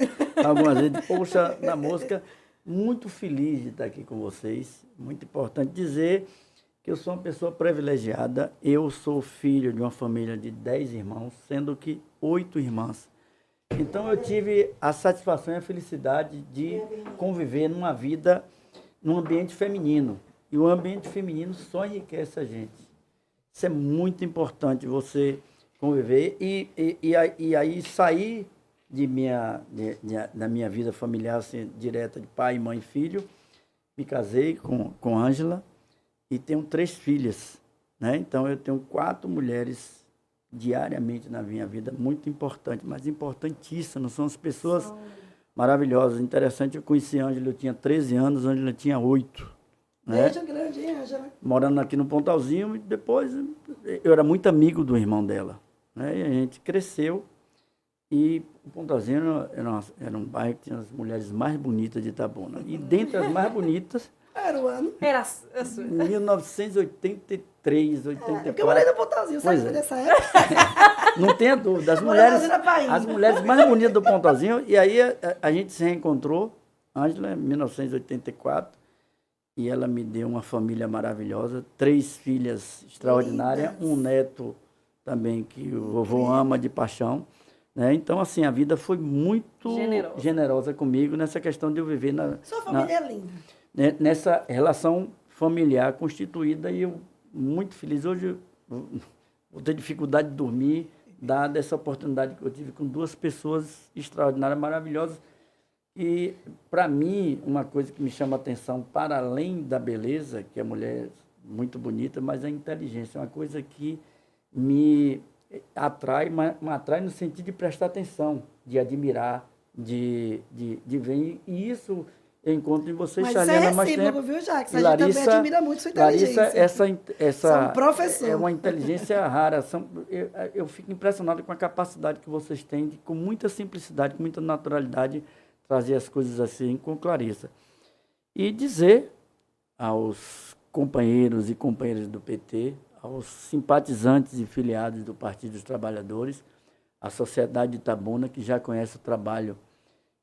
Algumas vezes, poxa, na mosca. Muito feliz de estar aqui com vocês. Muito importante dizer que eu sou uma pessoa privilegiada. Eu sou filho de uma família de 10 irmãos, sendo que 8 irmãs. Então, eu tive a satisfação e a felicidade de conviver num ambiente feminino. E o ambiente feminino só enriquece a gente. Isso é muito importante, você conviver. E aí sair da minha vida familiar assim, direta de pai, mãe e filho. Me casei com Ângela e tenho 3 filhas. Né? Então, eu tenho 4 mulheres diariamente na minha vida, muito importante, mas importantíssimas. São as pessoas maravilhosas. Interessante, eu conheci a Ângela, eu tinha 13 anos, a Ângela tinha 8. Né? Beijo grande, hein, Ângela? Morando aqui no Pontalzinho, e depois eu era muito amigo do irmão dela. Né? E a gente cresceu, e o Pontalzinho era um bairro que tinha as mulheres mais bonitas de Itabuna. E dentre as mais bonitas, Era o ano. Era a sua. 1983, 84. Porque eu morei no Pontalzinho, sabe Pois é. dessa época? Não tenha dúvida. As mulheres mais bonitas do Pontalzinho. E aí a gente se reencontrou, Ângela, em 1984. E ela me deu uma família maravilhosa, 3 filhas extraordinárias, um neto também que o vovô ama de paixão. Né? Então, assim, a vida foi muito generosa comigo nessa questão de eu viver Sua família é linda. nessa relação familiar constituída, e eu muito feliz. Hoje eu vou ter dificuldade de dormir, dada essa oportunidade que eu tive com 2 pessoas extraordinárias, maravilhosas. E, para mim, uma coisa que me chama a atenção, para além da beleza, que a mulher é muito bonita, mas a inteligência é uma coisa que me atrai, mas me atrai no sentido de prestar atenção, de admirar, de ver. E isso eu encontro em vocês, Charliana, há mais tempo. Mas viu, Jacques? A gente também admira muito sua inteligência. Larissa, São professor. é uma inteligência rara. Eu fico impressionado com a capacidade que vocês têm de, com muita simplicidade, com muita naturalidade, trazer as coisas assim com clareza. E dizer aos companheiros e companheiras do PT, aos simpatizantes e filiados do Partido dos Trabalhadores, a sociedade de Itabuna, que já conhece o trabalho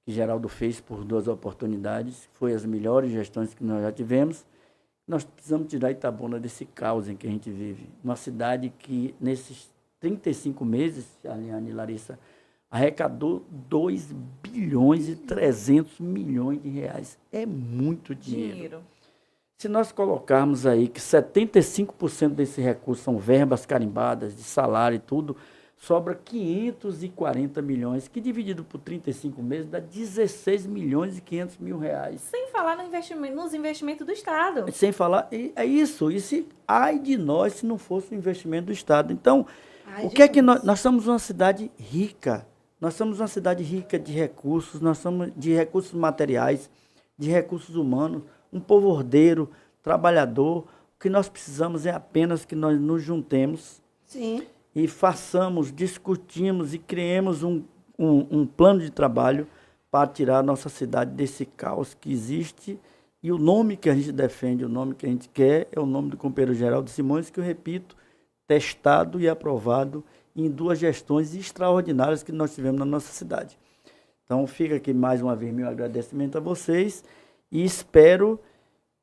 que Geraldo fez por 2 oportunidades, foi as melhores gestões que nós já tivemos. Nós precisamos tirar Itabuna desse caos em que a gente vive. Uma cidade que, nesses 35 meses, Charliane e Larissa, arrecadou 2 bilhões e 300 milhões de reais. É muito dinheiro. Se nós colocarmos aí que 75% desse recurso são verbas carimbadas, de salário e tudo, sobra 540 milhões, que dividido por 35 meses dá 16 milhões e 500 mil reais. Sem falar nos investimentos do Estado. Sem falar, é isso. E ai de nós se não fosse o investimento do Estado. Então, o que é que nós somos uma cidade rica. Nós somos uma cidade rica de recursos, nós somos de recursos materiais, de recursos humanos, um povo ordeiro, trabalhador. O que nós precisamos é apenas que nós nos juntemos. Sim. E façamos, discutimos e criemos um plano de trabalho para tirar a nossa cidade desse caos que existe. E o nome que a gente defende, o nome que a gente quer, é o nome do companheiro Geraldo Simões, que eu repito, testado e aprovado em 2 gestões extraordinárias que nós tivemos na nossa cidade. Então, fica aqui mais uma vez meu agradecimento a vocês e espero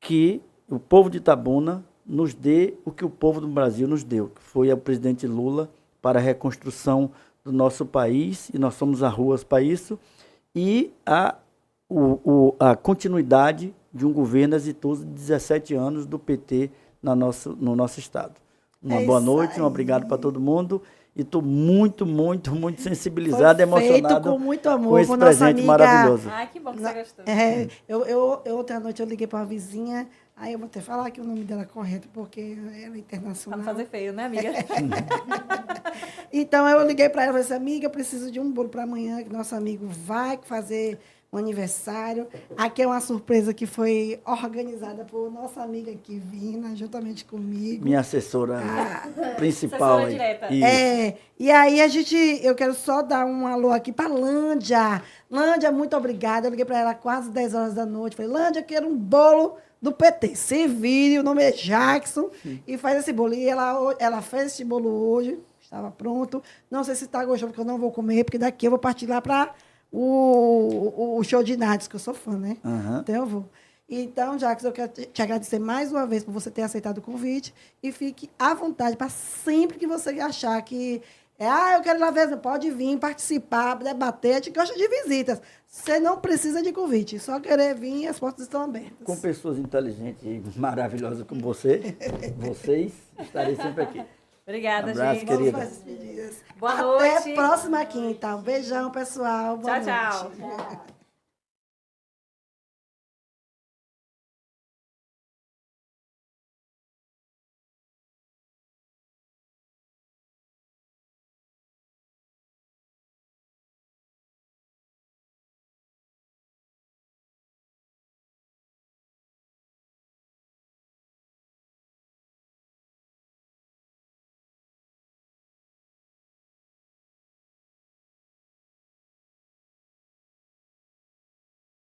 que o povo de Itabuna nos dê o que o povo do Brasil nos deu, que foi o presidente Lula para a reconstrução do nosso país, e nós somos as ruas para isso, e a continuidade de um governo exitoso de 17 anos do PT no nosso estado. Uma boa noite, um obrigado para todo mundo. E estou muito, muito, muito sensibilizado, emocionado com muito amor, com esse nossa presente amiga. maravilhoso. Ai, que bom que você gostou. Ontem à noite eu liguei para uma vizinha, aí eu vou até falar que o nome dela é correto, porque ela é internacional. Pra não fazer feio, né, amiga? Então eu liguei para ela e falei assim, amiga, eu preciso de um bolo para amanhã, que nosso amigo vai fazer um aniversário. Aqui é uma surpresa que foi organizada por nossa amiga Kivina, juntamente comigo. Minha assessora principal. Assessora direta. E aí eu quero só dar um alô aqui para Lândia. Lândia, muito obrigada. Eu liguei para ela quase 10 horas da noite. Falei, Lândia, eu quero um bolo do PT. Se vire, o nome é Jackson, e faz esse bolo. E ela fez esse bolo hoje, estava pronto. Não sei se está gostoso, porque eu não vou comer, porque daqui eu vou partir lá para o show de Nádios, que eu sou fã, né? Aham. Então eu vou. Então, Jackson, eu quero te agradecer mais uma vez por você ter aceitado o convite e fique à vontade para sempre que você achar que eu quero ir lá ver, pode vir participar, debater, a gente gosta de visitas. Você não precisa de convite, só querer vir, as portas estão abertas. Com pessoas inteligentes e maravilhosas como vocês estarei sempre aqui. Obrigada, Abraço, gente. querida. Vamos fazer as despedidas. Boa noite. Até a próxima quinta. Um beijão, pessoal. Boa Tchau, noite. tchau.